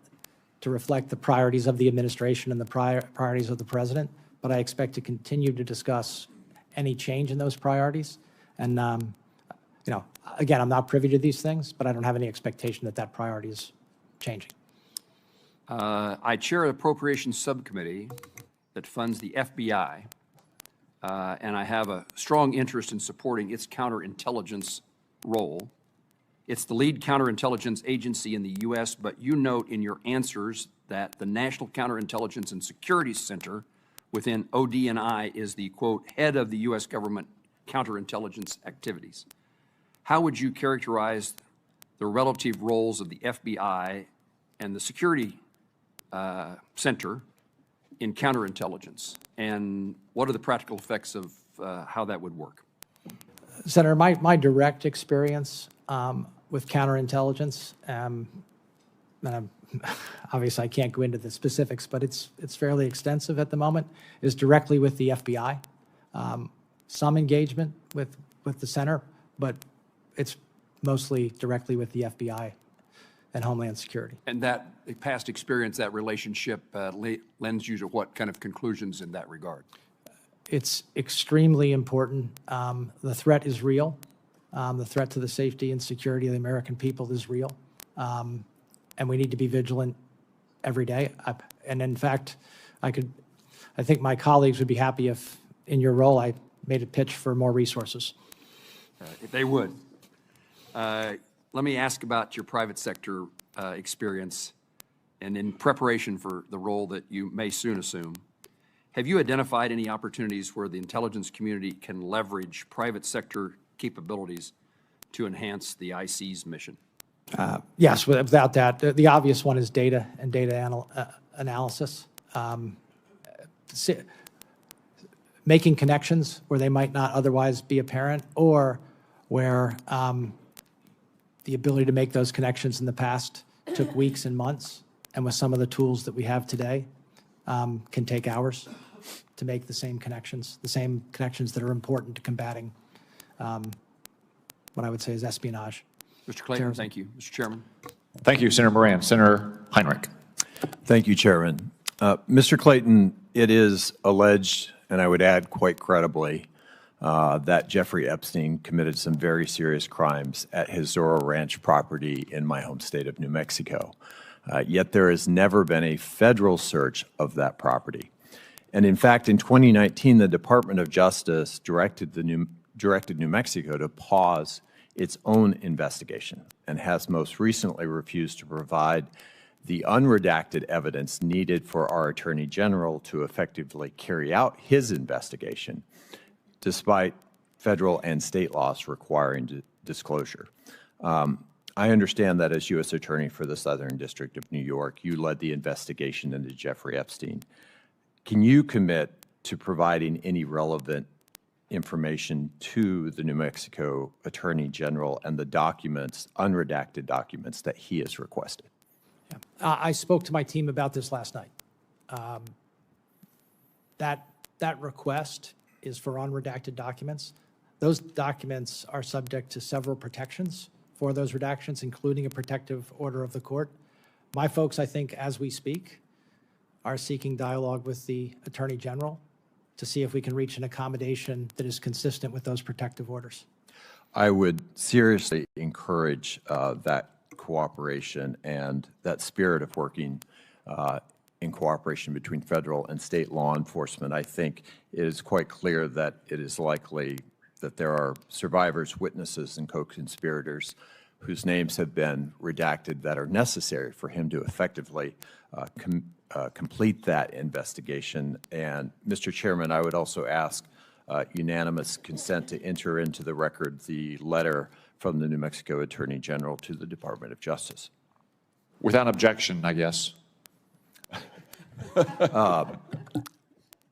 to reflect the priorities of the administration and the priorities of the president, but I expect to continue to discuss any change in those priorities. And, you know, again, I'm not privy to these things, but I don't have any expectation that that priority is changing. I chair an appropriations subcommittee that funds the FBI, and I have a strong interest in supporting its counterintelligence role. It's the lead counterintelligence agency in the U.S., but you note in your answers that the National Counterintelligence and Security Center within OD&I is the, quote, head of the U.S. government counterintelligence activities. How would you characterize the relative roles of the FBI and the Security Center in counterintelligence, and what are the practical effects of how that would work? Senator, my direct experience with counterintelligence, and obviously I can't go into the specifics, but it's fairly extensive at the moment, is directly with the FBI. Some engagement with the center, but it's mostly directly with the FBI and Homeland Security. And that past experience, that relationship lends you to what kind of conclusions in that regard? It's extremely important. The threat is real. The threat to the safety and security of the American people is real. And we need to be vigilant every day. And in fact, I think my colleagues would be happy if, in your role, I made a pitch for more resources. If they would. Let me ask about your private sector experience, and in preparation for the role that you may soon assume. Have you identified any opportunities where the intelligence community can leverage private sector capabilities to enhance the IC's mission? Yes, without that. The obvious one is data and data analysis. Making connections where they might not otherwise be apparent, or where the ability to make those connections in the past took weeks and months, and with some of the tools that we have today, can take hours to make the same connections that are important to combating what I would say is espionage. Mr. Clayton, thank you. Mr. Chairman. Thank you, Senator Moran. Senator Heinrich. Thank you, Chairman. Mr. Clayton, it is alleged, and I would add quite credibly, that Jeffrey Epstein committed some very serious crimes at his Zorro Ranch property in my home state of New Mexico. Yet there has never been a federal search of that property. And in fact, in 2019, the Department of Justice directed New Mexico to pause its own investigation and has most recently refused to provide the unredacted evidence needed for our Attorney General to effectively carry out his investigation, despite federal and state laws requiring disclosure. I understand that as U.S. Attorney for the Southern District of New York, you led the investigation into Jeffrey Epstein. Can you commit to providing any relevant information to the New Mexico Attorney General and the documents, unredacted documents that he has requested? I spoke to my team about this last night. That request is for unredacted documents. Those documents are subject to several protections for those redactions, including a protective order of the court. My folks, I think, as we speak, are seeking dialogue with the Attorney General to see if we can reach an accommodation that is consistent with those protective orders. I would seriously encourage that cooperation and that spirit of working in cooperation between federal and state law enforcement. I think it is quite clear that it is likely that there are survivors, witnesses, and co-conspirators whose names have been redacted that are necessary for him to effectively complete that investigation. And, Mr. Chairman, I would also ask unanimous consent to enter into the record the letter from the New Mexico Attorney General to the Department of Justice. Without objection, I guess.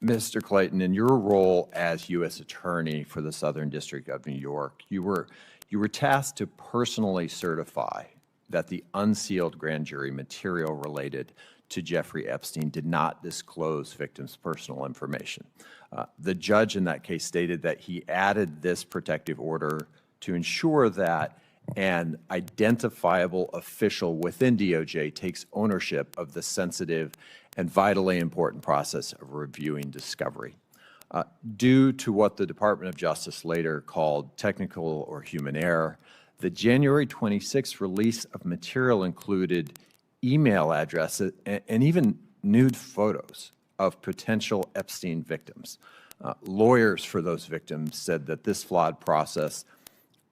Mr. Clayton, in your role as U.S. Attorney for the Southern District of New York, you were tasked to personally certify that the unsealed grand jury material related to Jeffrey Epstein did not disclose victims' personal information. The judge in that case stated that he added this protective order to ensure that an identifiable official within DOJ takes ownership of the sensitive and vitally important process of reviewing discovery. Due to what the Department of Justice later called technical or human error, the January 26th release of material included email addresses and even nude photos of potential Epstein victims. Lawyers for those victims said that this flawed process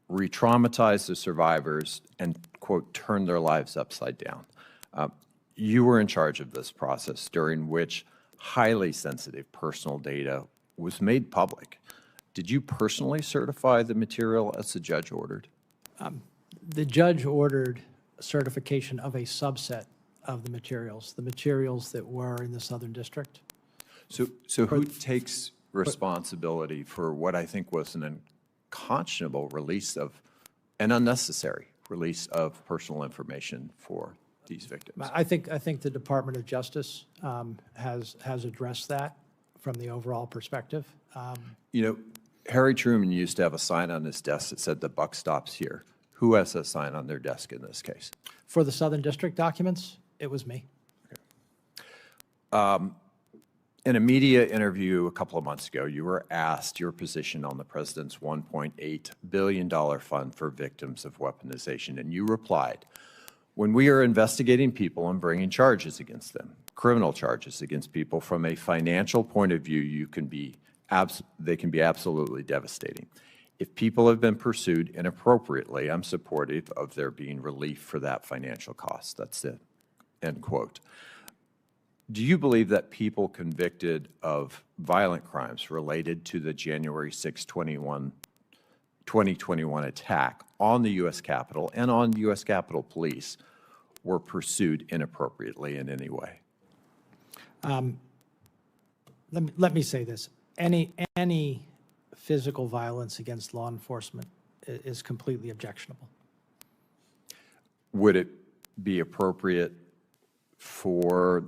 re-traumatized the survivors and, quote, turned their lives upside down. You were in charge of this process during which highly sensitive personal data was made public. Did you personally certify the material as the judge ordered? The judge ordered certification of a subset of the materials that were in the Southern District. So who takes responsibility for what I think was an unconscionable release of, an unnecessary release of personal information for these victims? I think the Department of Justice has addressed that from the overall perspective. You know, Harry Truman used to have a sign on his desk that said, "The buck stops here." Who has a sign on their desk in this case? For the Southern District documents, it was me. In a media interview a couple of months ago, you were asked your position on the president's $1.8 billion fund for victims of weaponization, and you replied, "When we are investigating people and bringing charges against them, criminal charges against people, from a financial point of view, they can be absolutely devastating. If people have been pursued inappropriately, I'm supportive of there being relief for that financial cost." That's it, end quote. Do you believe that people convicted of violent crimes related to the January 6, 2021 attack on the U.S. Capitol and on U.S. Capitol Police were pursued inappropriately in any way? Let me say this. Any physical violence against law enforcement is completely objectionable. Would it be appropriate for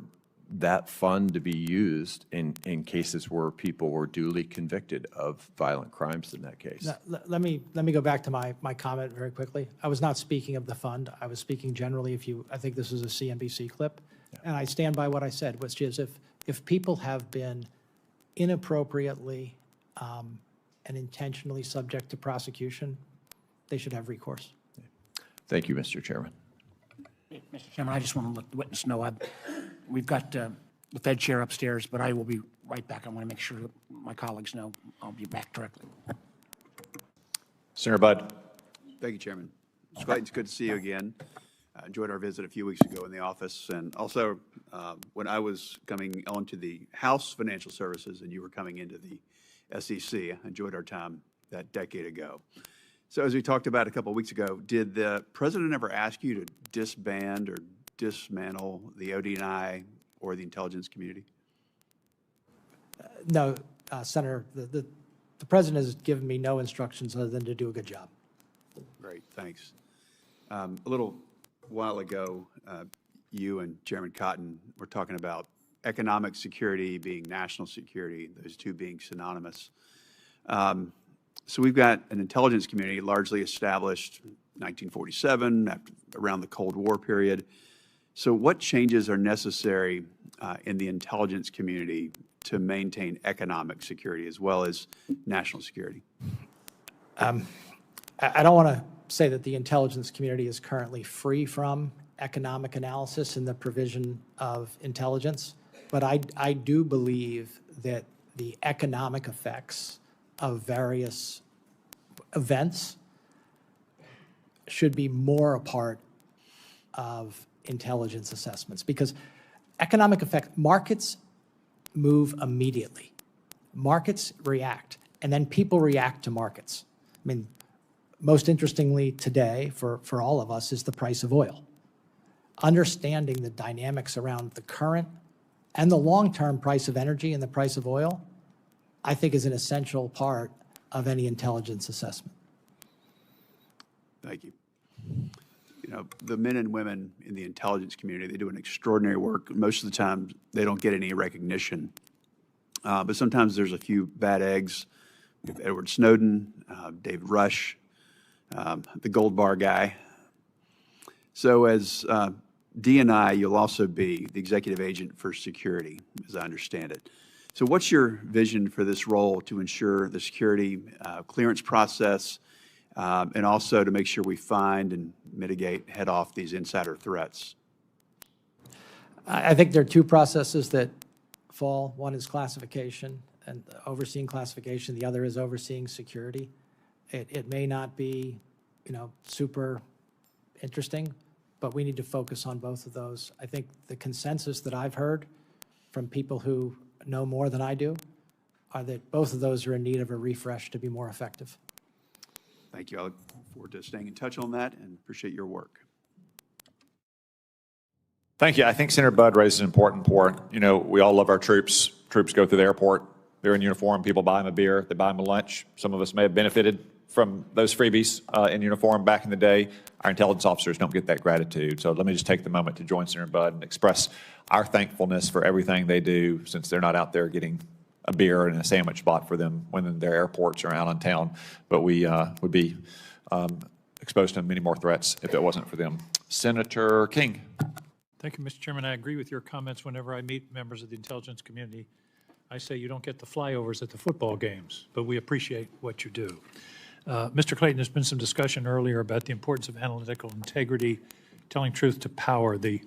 that fund to be used in cases where people were duly convicted of violent crimes in that case? Let me go back to my comment very quickly. I was not speaking of the fund. I was speaking generally. I think this is a CNBC clip, and I stand by what I said, which is if people have been inappropriately and intentionally subject to prosecution, they should have recourse. Thank you, Mr. Chairman. Mr. Chairman, I just want to let the witness know we've got the Fed chair upstairs, but I will be right back. I want to make sure that my colleagues know I'll be back directly. Senator Budd. Thank you, Chairman. Mr. Clayton, it's good to see you again. I enjoyed our visit a few weeks ago in the office, and also when I was coming onto the House Financial Services and you were coming into the SEC, I enjoyed our time that decade ago. So as we talked about a couple of weeks ago, did the President ever ask you to disband or dismantle the ODNI or the intelligence community? No, Senator, the President has given me no instructions other than to do a good job. Great, thanks. A little while ago, you and Chairman Cotton were talking about economic security being national security, those two being synonymous. So we've got an intelligence community largely established 1947, around the Cold War period. So what changes are necessary in the intelligence community to maintain economic security as well as national security? I don't want to say that the intelligence community is currently free from economic analysis and the provision of intelligence, but I do believe that the economic effects of various events should be more a part of intelligence assessments, because economic effect, markets move immediately. Markets react, and then people react to markets. I mean, most interestingly today, for all of us, is the price of oil. Understanding the dynamics around the current and the long-term price of energy and the price of oil, I think is an essential part of any intelligence assessment. Thank you. You know, the men and women in the intelligence community, they do an extraordinary work. Most of the time, they don't get any recognition. But sometimes there's a few bad eggs. We have Edward Snowden, David Rush, the gold bar guy. So as DNI, you'll also be the executive agent for security, as I understand it. So what's your vision for this role to ensure the security clearance process and also to make sure we find and mitigate, head off these insider threats? I think there are two processes that fall. One is classification and overseeing classification. The other is overseeing security. It may not be, super interesting, but we need to focus on both of those. I think the consensus that I've heard from people who know more than I do are that both of those are in need of a refresh to be more effective. Thank you. I look forward to staying in touch on that and appreciate your work. Thank you. I think Senator Budd raises an important point. We all love our troops. Troops go through the airport. They're in uniform. People buy them a beer. They buy them a lunch. Some of us may have benefited from those freebies in uniform back in the day. Our intelligence officers don't get that gratitude. So let me just take the moment to join Senator Budd and express our thankfulness for everything they do, since they're not out there getting a beer and a sandwich bought for them when their airports are out on town. But we would be exposed to many more threats if it wasn't for them. Senator King. Thank you, Mr. Chairman. I agree with your comments. Whenever I meet members of the intelligence community, I say you don't get the flyovers at the football games, but we appreciate what you do. Mr. Clayton, there's been some discussion earlier about the importance of analytical integrity, telling truth to power. The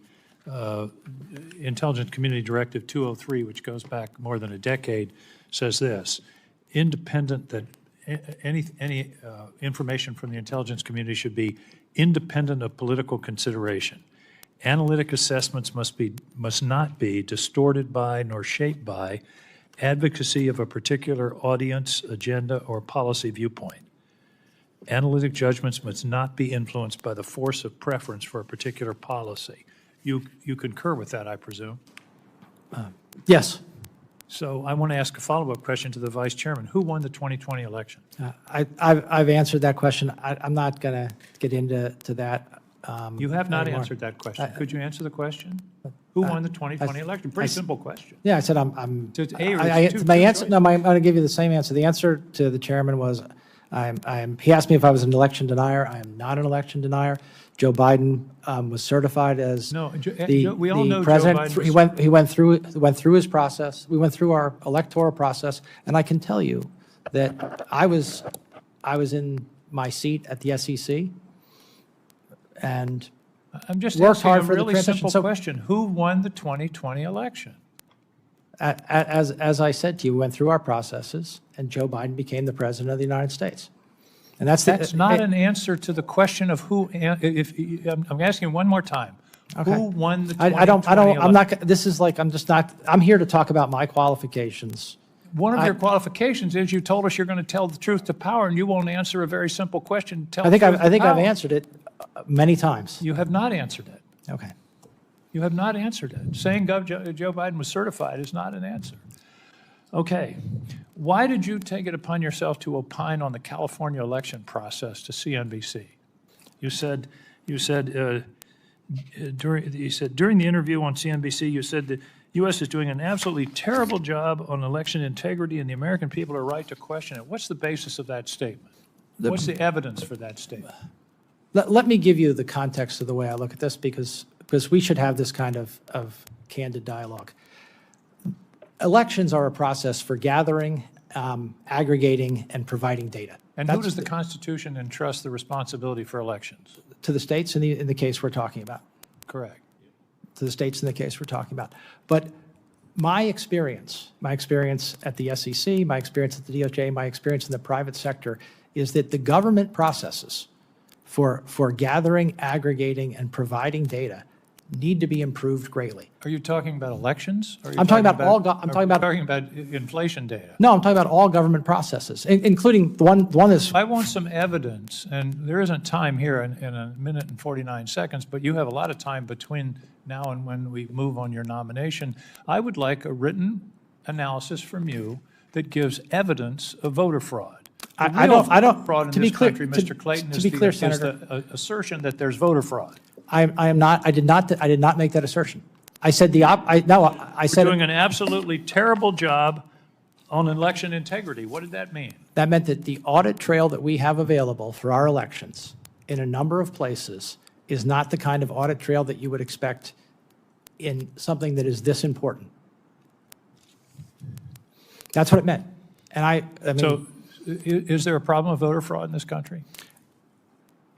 Intelligence Community Directive 203, which goes back more than a decade, says this: independent, that any information from the intelligence community should be independent of political consideration. Analytic assessments must not be distorted by nor shaped by advocacy of a particular audience, agenda, or policy viewpoint. Analytic judgments must not be influenced by the force of preference for a particular policy. You concur with that, I presume? Yes. So I want to ask a follow-up question to the Vice Chairman. Who won the 2020 election? I've answered that question. I'm not going to get into that. You have not anymore. answered that question. Could you answer the question? Who won the 2020 election? Pretty simple question. Yeah, I said I'm So it's A or it's two, my two answer. choice. No, I'm going to give you the same answer. The answer to the chairman was, he asked me if I was an election denier. I am not an election denier. Joe Biden was certified as No, we all know Joe president. Biden He went through his process. We went through our electoral process, and I can tell you that I was in my seat at the SEC, and I'm just worked asking hard a for the really transition. simple So- question. Who won the 2020 election? as I said to you, we went through our processes, and Joe Biden became the president of the United States. And that's not an answer to the question of who. I'm asking one more time. Okay. Who won the 2020 I'm not, election? this is like, I'm here to talk about my qualifications. One of your qualifications is you told us you're going to tell the truth to power, and you won't answer a very simple question. I think I've answered it many times. You have not answered it. Okay. You have not answered it. Saying Joe Biden was certified is not an answer. Okay. Why did you take it upon yourself to opine on the California election process to CNBC? You said during the interview on CNBC, you said the U.S. is doing an absolutely terrible job on election integrity, and the American people are right to question it. What's the basis of that statement? What's the evidence for that statement? Let me give you the context of the way I look at this, because we should have this kind of candid dialogue. Elections are a process for gathering, aggregating, and providing data. And who does the Constitution entrust the responsibility for elections? To the states in the case we're talking about. Correct. To the states in the case we're talking about. But my experience at the SEC, my experience at the DOJ, my experience in the private sector is that the government processes for gathering, aggregating, and providing data need to be improved greatly. Are you talking about elections? I'm talking about all. I'm talking about inflation data. No, I'm talking about all government processes, including the one is. I want some evidence, and there isn't time here in a minute and 49 seconds, but you have a lot of time between now and when we move on your nomination. I would like a written analysis from you that gives evidence of voter fraud. I don't. Fraud in to be this clear, country, Mr. Clayton, to be clear, Senator, the assertion that there's voter fraud. I am not. I did not make that assertion. I said I said We're doing an absolutely terrible job on election integrity. What did that mean? That meant that the audit trail that we have available for our elections in a number of places is not the kind of audit trail that you would expect in something that is this important. That's what it meant. And I mean, so is there a problem of voter fraud in this country?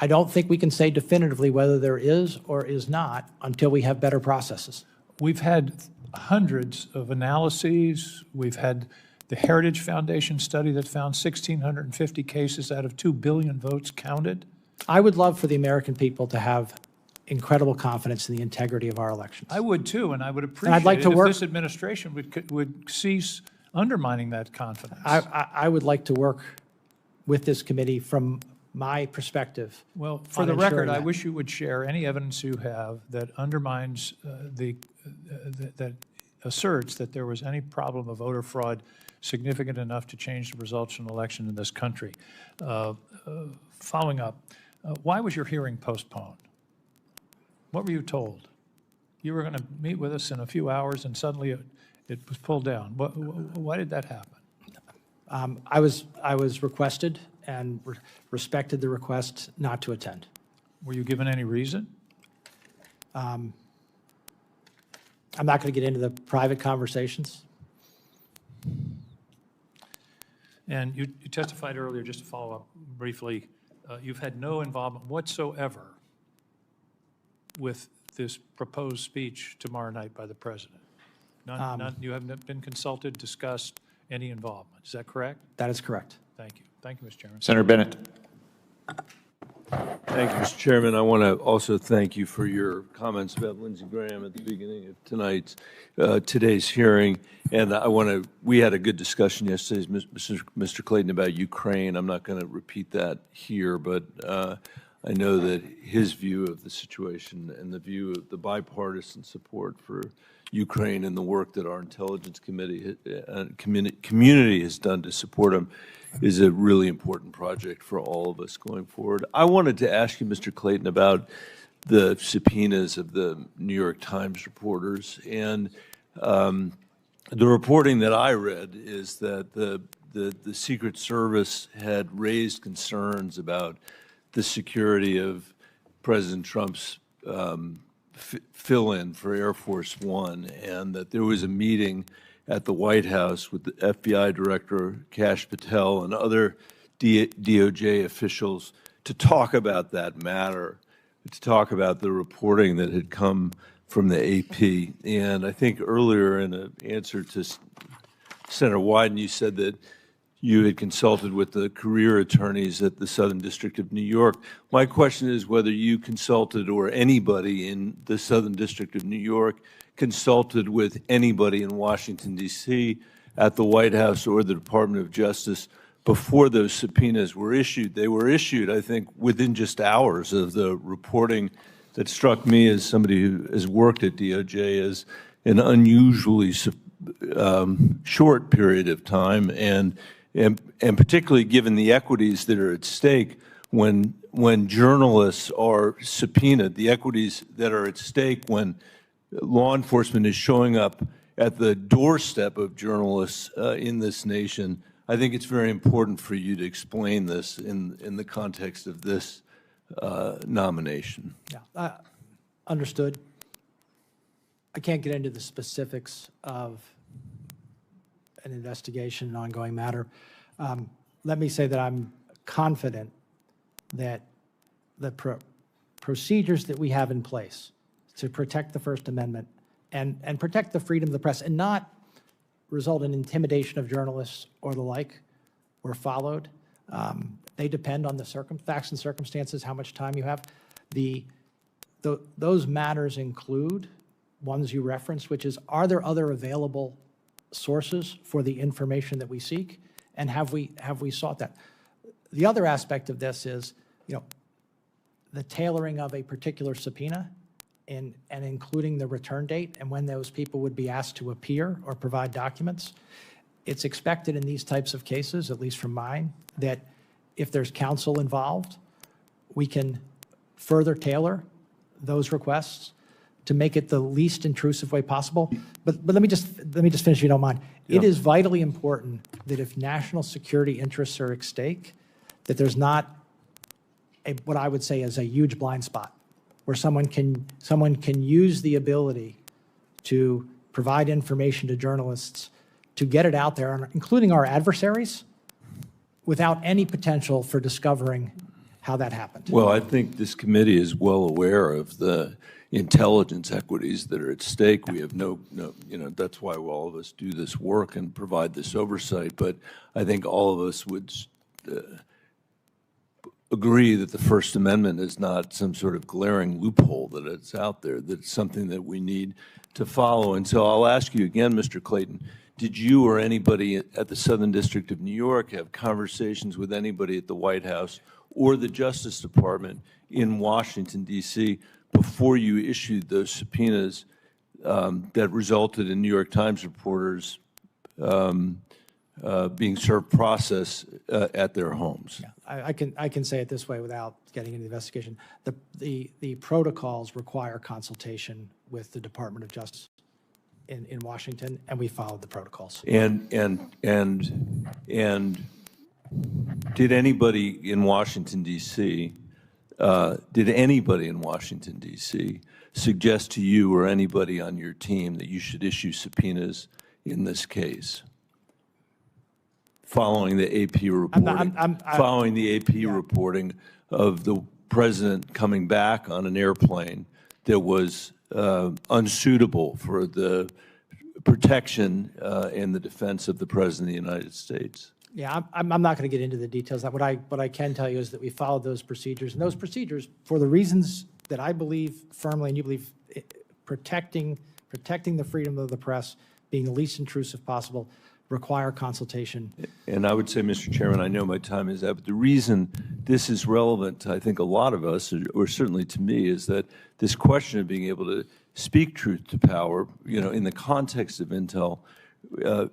I don't think we can say definitively whether there is or is not until we have better processes. We've had hundreds of analyses. We've had the Heritage Foundation study that found 1,650 cases out of 2 billion votes counted. I would love for the American people to have incredible confidence in the integrity of our elections. I would too, and I would appreciate I'd like it to if work, this administration would cease undermining that confidence. I would like to work with this committee from my perspective. Well, for the record, I wish you would share any evidence you have that undermines that asserts that there was any problem of voter fraud significant enough to change the results of an election in this country. Following up, why was your hearing postponed? What were you told? You were going to meet with us in a few hours, and suddenly it was pulled down. Why did that happen? I was requested and respected the request not to attend. Were you given any reason? I'm not going to get into the private conversations. And you testified earlier, just to follow up briefly, you've had no involvement whatsoever with this proposed speech tomorrow night by the president. None, you haven't been consulted, discussed any involvement. Is that correct? That is correct. Thank you. Thank you, Mr. Chairman. Senator Bennett. Thank you, Mr. Chairman. I want to also thank you for your comments about Lindsey Graham at the beginning of today's hearing. And we had a good discussion yesterday, Mr. Clayton, about Ukraine. I'm not going to repeat that here, but I know that his view of the situation and the view of the bipartisan support for Ukraine and the work that our intelligence community has done to support him is a really important project for all of us going forward. I wanted to ask you, Mr. Clayton, about the subpoenas of the New York Times reporters. And the reporting that I read is that the Secret Service had raised concerns about the security of President Trump's fill-in for Air Force One, and that there was a meeting at the White House with the FBI Director Kash Patel and other DOJ officials to talk about that matter, to talk about the reporting that had come from the AP. And I think earlier in an answer to Senator Wyden, you said that you had consulted with the career attorneys at the Southern District of New York. My question is whether you consulted, or anybody in the Southern District of New York consulted with anybody in Washington, D.C., at the White House or the Department of Justice before those subpoenas were issued. They were issued, I think, within just hours of the reporting that struck me as somebody who has worked at DOJ as an unusually short period of time, and particularly given the equities that are at stake when journalists are subpoenaed, the equities that are at stake when law enforcement is showing up at the doorstep of journalists in this nation. I think it's very important for you to explain this in the context of this nomination. Yeah, understood. I can't get into the specifics of an investigation, an ongoing matter. Let me say that I'm confident that the procedures that we have in place to protect the First Amendment and protect the freedom of the press and not result in intimidation of journalists or the like were followed. They depend on the facts and circumstances, how much time you have. Those matters include ones you referenced, which is, are there other available sources for the information that we seek, and have we sought that? The other aspect of this is, the tailoring of a particular subpoena and including the return date and when those people would be asked to appear or provide documents. It's expected in these types of cases, at least from mine, that if there's counsel involved, we can further tailor those requests to make it the least intrusive way possible. But let me just finish, if you don't mind. Yeah. It is vitally important that if national security interests are at stake, that there's not what I would say is a huge blind spot where someone can use the ability to provide information to journalists to get it out there, including our adversaries, without any potential for discovering how that happened. Well, I think this committee is well aware of the intelligence equities that are at stake. We have no, that's why all of us do this work and provide this oversight. But I think all of us would agree that the First Amendment is not some sort of glaring loophole that it's out there, that it's something that we need to follow. And so I'll ask you again, Mr. Clayton, did you or anybody at the Southern District of New York have conversations with anybody at the White House or the Justice Department in Washington, D.C., before you issued those subpoenas that resulted in New York Times reporters being served process at their homes? Yeah, I can say it this way without getting into the investigation. The protocols require consultation with the Department of Justice in Washington, and we followed the protocols. And did anybody in Washington, D.C., suggest to you or anybody on your team that you should issue subpoenas in this case? Following the AP reporting, following the AP reporting of the president coming back on an airplane that was unsuitable for the protection and the defense of the president of the United States. Yeah, I'm not going to get into the details. What I can tell you is that we followed those procedures, and those procedures, for the reasons that I believe firmly, and you believe, protecting the freedom of the press, being the least intrusive possible, require consultation. And I would say, Mr. Chairman, I know my time is up, but the reason this is relevant to, I think, a lot of us, or certainly to me, is that this question of being able to speak truth to power, in the context of intel,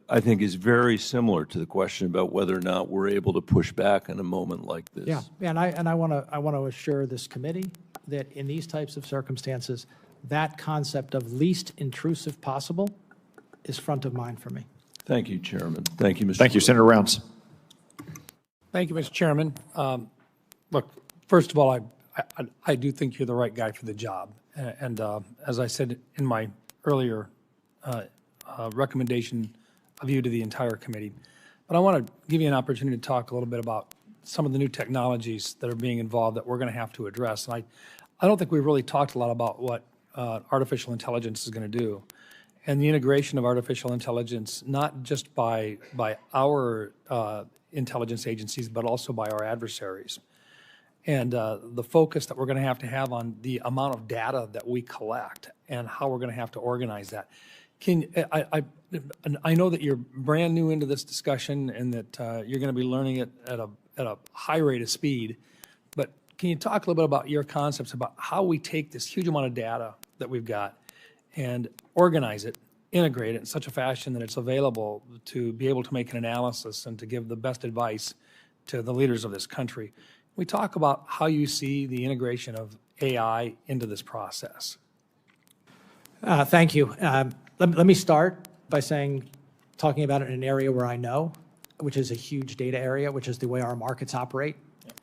I think is very similar to the question about whether or not we're able to push back in a moment like this. Yeah, and I want to assure this committee that in these types of circumstances, that concept of least intrusive possible is front of mind for me. Thank you, Chairman. Thank you, Mr. Thank you, Senator Rounds. Thank you, Mr. Chairman. Look, first of all, I do think you're the right guy for the job. And as I said in my earlier recommendation of you to the entire committee, but I want to give you an opportunity to talk a little bit about some of the new technologies that are being involved that we're going to have to address. And I don't think we've really talked a lot about what artificial intelligence is going to do, and the integration of artificial intelligence, not just by our intelligence agencies, but also by our adversaries. And the focus that we're going to have on the amount of data that we collect and how we're going to have to organize that. I know that you're brand new into this discussion and that you're going to be learning it at a high rate of speed, but can you talk a little bit about your concepts about how we take this huge amount of data that we've got and organize it integrate it in such a fashion that it's available to be able to make an analysis and to give the best advice to the leaders of this country. We talk about how you see the integration of AI into this process. Thank you. Let me start by talking about it in an area where I know, which is a huge data area, which is the way our markets operate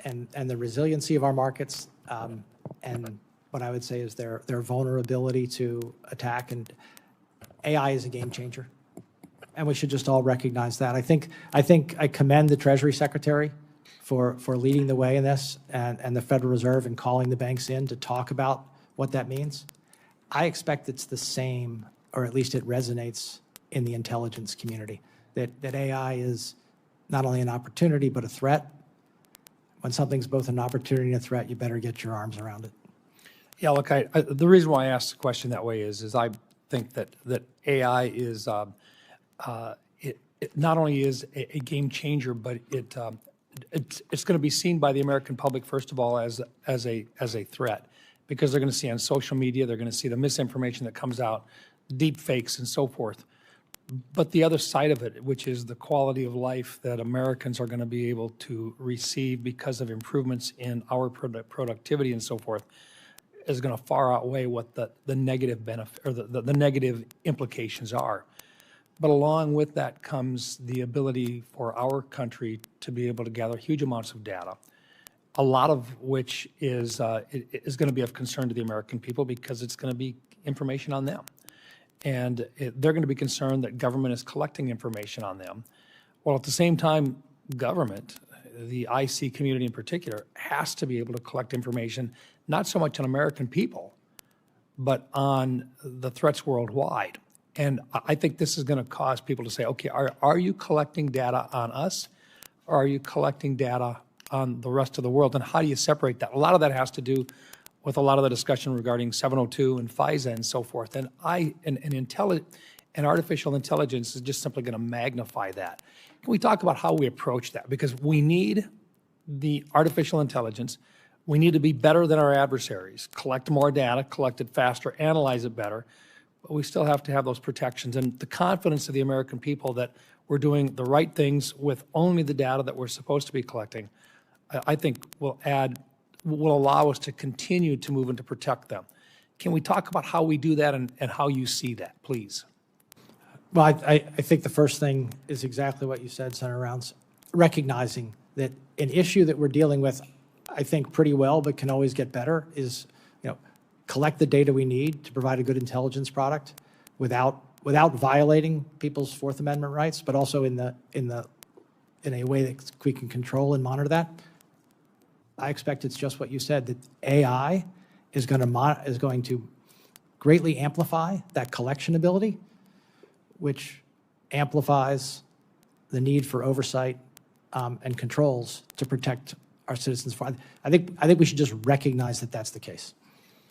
and the resiliency of our markets, and what I would say is their vulnerability to attack. And AI is a game changer, and we should just all recognize that. I think I commend the Treasury Secretary for leading the way in this, and the Federal Reserve in calling the banks in to talk about what that means. I expect it's the same, or at least it resonates in the intelligence community, that AI is not only an opportunity but a threat. When something's both an opportunity and a threat, you better get your arms around it. Yeah, look, the reason why I asked the question that way is I think that AI is it not only is a game changer, but it's going to be seen by the American public, first of all, as a threat, because they're going to see on social media, they're going to see the misinformation that comes out, deep fakes and so forth. But the other side of it, which is the quality of life that Americans are going to be able to receive because of improvements in our productivity and so forth, is going to far outweigh what the negative benefit or the negative implications are. But along with that comes the ability for our country to be able to gather huge amounts of data, a lot of which is going to be of concern to the American people because it's going to be information on them. And they're going to be concerned that government is collecting information on them. Well, at the same time, government, the IC community in particular, has to be able to collect information, not so much on American people, but on the threats worldwide. And I think this is going to cause people to say, okay, are you collecting data on us, or are you collecting data on the rest of the world? And how do you separate that? A lot of that has to do with a lot of the discussion regarding 702 and FISA and so forth. And artificial intelligence is just simply going to magnify that. Can we talk about how we approach that? Because we need the artificial intelligence. We need to be better than our adversaries, collect more data, collect it faster, analyze it better. But we still have to have those protections. And the confidence of the American people that we're doing the right things with only the data that we're supposed to be collecting, I think will allow us to continue to move and to protect them. Can we talk about how we do that and how you see that, please? Well, I think the first thing is exactly what you said, Senator Rounds, recognizing that an issue that we're dealing with, I think pretty well, but can always get better, is collect the data we need to provide a good intelligence product without violating people's Fourth Amendment rights, but also in a way that we can control and monitor that. I expect it's just what you said, that AI is going to greatly amplify that collection ability, which amplifies the need for oversight and controls to protect our citizens. I think we should just recognize that that's the case.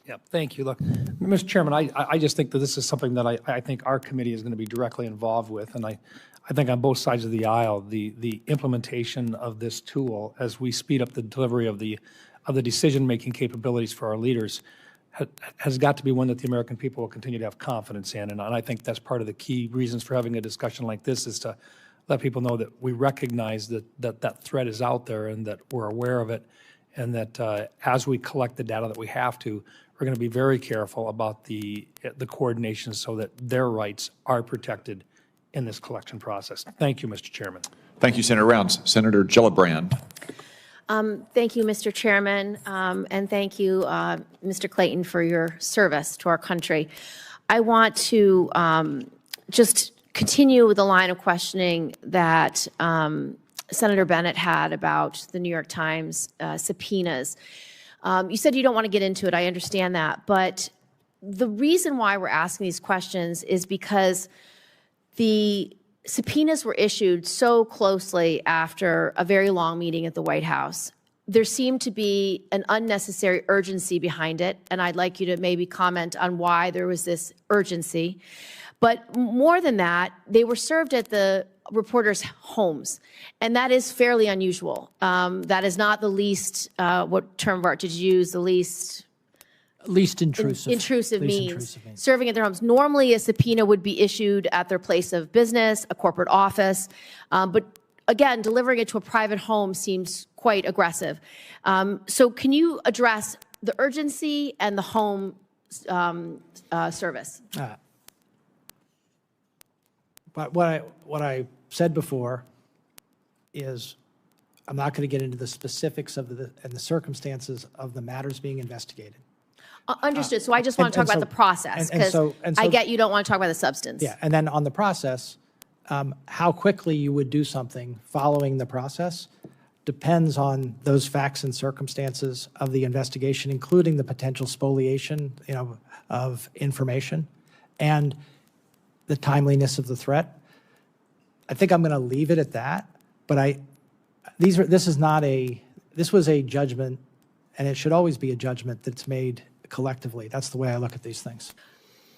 Yeah, thank you. Look, Mr. Chairman, I just think that this is something that I think our committee is going to be directly involved with, and I think on both sides of the aisle, the implementation of this tool as we speed up the delivery of the decision-making capabilities for our leaders has got to be one that the American people will continue to have confidence in. And I think that's part of the key reasons for having a discussion like this, is to let people know that we recognize that threat is out there and that we're aware of it, and that as we collect the data that we have to, we're going to be very careful about the coordination so that their rights are protected in this collection process. Thank you, Mr. Chairman. Thank you, Senator Rounds. Senator Gillibrand. Thank you, Mr. Chairman, and thank you, Mr. Clayton, for your service to our country. I want to just continue with the line of questioning that Senator Bennett had about the New York Times subpoenas. You said you don't want to get into it. I understand that. But the reason why we're asking these questions is because the subpoenas were issued so closely after a very long meeting at the White House. There seemed to be an unnecessary urgency behind it, and I'd like you to maybe comment on why there was this urgency. But more than that, they were served at the reporters' homes, and that is fairly unusual. That is not the least, what term of art did you use, the least Least intrusive. Intrusive Least means intrusive means. serving at their homes. Normally, a subpoena would be issued at their place of business, a corporate office, but again, delivering it to a private home seems quite aggressive. So can you address the urgency and the home service? But what I said before is I'm not going to get into the specifics of and the circumstances of the matters being investigated. Understood. So I just want to talk about the process, because I get you don't want to talk about the substance. Yeah, and then on the process, how quickly you would do something following the process depends on those facts and circumstances of the investigation, including the potential spoliation, of information and the timeliness of the threat. I think I'm going to leave it at that, but this was a judgment, and it should always be a judgment that's made collectively. That's the way I look at these things.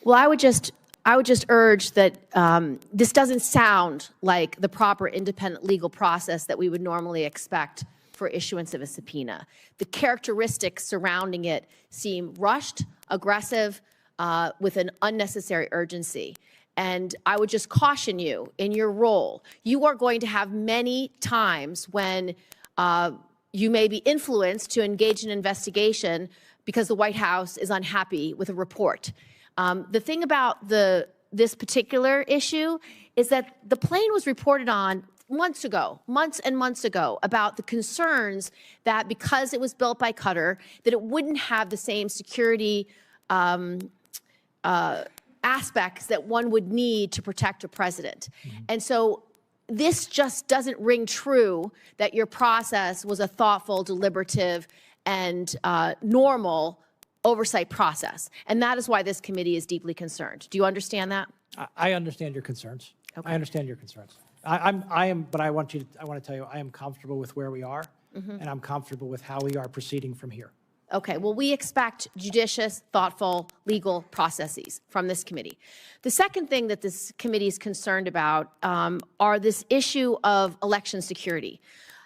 Well, I would just urge that this doesn't sound like the proper independent legal process that we would normally expect for issuance of a subpoena. The characteristics surrounding it seem rushed, aggressive, with an unnecessary urgency. And I would just caution you in your role. You are going to have many times when you may be influenced to engage in an investigation because the White House is unhappy with a report. The thing about this particular issue is that the plane was reported on months and months ago, about the concerns that because it was built by Qatar, that it wouldn't have the same security aspects that one would need to protect a president. And so this just doesn't ring true that your process was a thoughtful, deliberative, and normal oversight process. And that is why this committee is deeply concerned. Do you understand that? I understand your concerns. Okay. I understand your concerns. But I want to tell you, I am comfortable with where we are, and I'm comfortable with how we are proceeding from here. Okay, well, we expect judicious, thoughtful, legal processes from this committee. The second thing that this committee is concerned about are this issue of election security.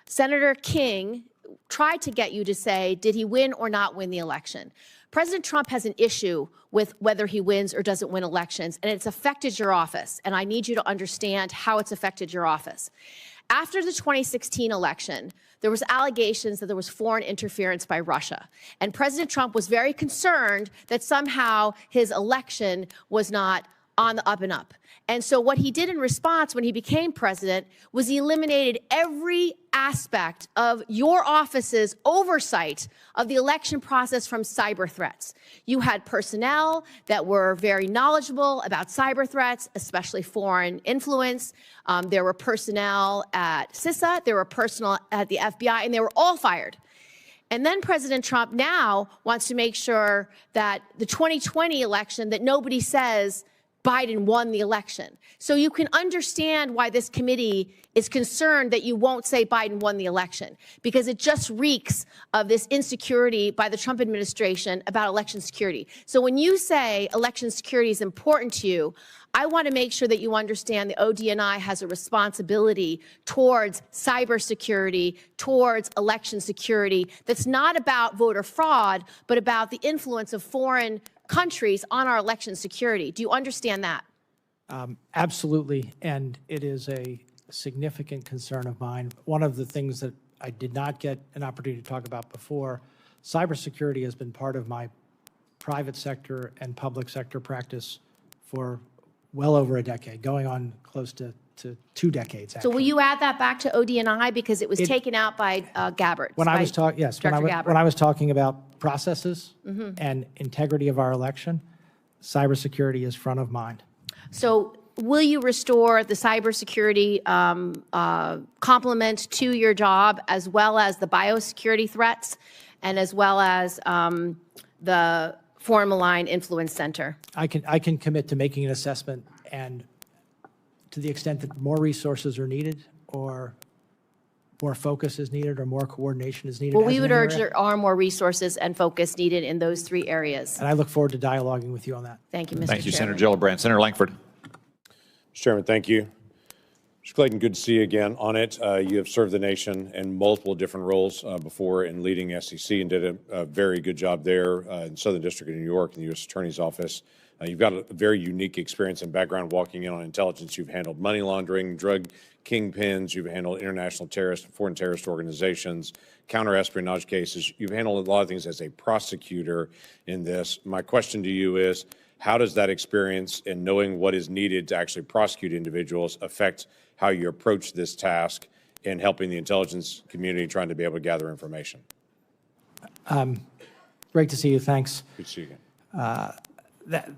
Senator King tried to get you to say, did he win or not win the election? President Trump has an issue with whether he wins or doesn't win elections, and it's affected your office, and I need you to understand how it's affected your office. After the 2016 election, there was allegations that there was foreign interference by Russia, and President Trump was very concerned that somehow his election was not on the up and up. And so what he did in response when he became president was he eliminated every aspect of your office's oversight of the election process from cyber threats. You had personnel that were very knowledgeable about cyber threats, especially foreign influence. There were personnel at CISA, there were personnel at the FBI, and they were all fired. And then President Trump now wants to make sure that the 2020 election, that nobody says Biden won the election. So you can understand why this committee is concerned that you won't say Biden won the election, because it just reeks of this insecurity by the Trump administration about election security. So when you say election security is important to you, I want to make sure that you understand the ODNI has a responsibility towards cybersecurity, towards election security, that's not about voter fraud, but about the influence of foreign countries on our election security. Do you understand that? Absolutely, and it is a significant concern of mine. One of the things that I did not get an opportunity to talk about before, cybersecurity has been part of my private sector and public sector practice for well over a decade, going on close to 2 decades, actually. So will you add that back to ODNI, because it was taken out by Gabbard? When I was talking, yes, when I was talking about processes and integrity of our election, cybersecurity is front of mind. So will you restore the cybersecurity complement to your job, as well as the biosecurity threats, and as well as the Foreign Malign Influence Center? I can commit to making an assessment, and to the extent that more resources are needed, or more focus is needed, or more coordination is needed. Well, we would urge there are more resources and focus needed in those 3 areas. And I look forward to dialoguing with you on that. Thank you, Mr. Thank you, Chairman. Senator Gillibrand. Senator Langford. Mr. Chairman, thank you. Mr. Mr. Clayton, good to see you again on it. You have served the nation in multiple different roles before in leading SEC and did a very good job there in Southern District of New York in the U.S. Attorney's Office. You've got a very unique experience and background walking in on intelligence. You've handled money laundering, drug kingpins. You've handled international terrorist, foreign terrorist organizations, counter-espionage cases. You've handled a lot of things as a prosecutor in this. My question to you is, how does that experience and knowing what is needed to actually prosecute individuals affect how you approach this task in helping the intelligence community trying to be able to gather information? Great to see you. Thanks. Good to see you again.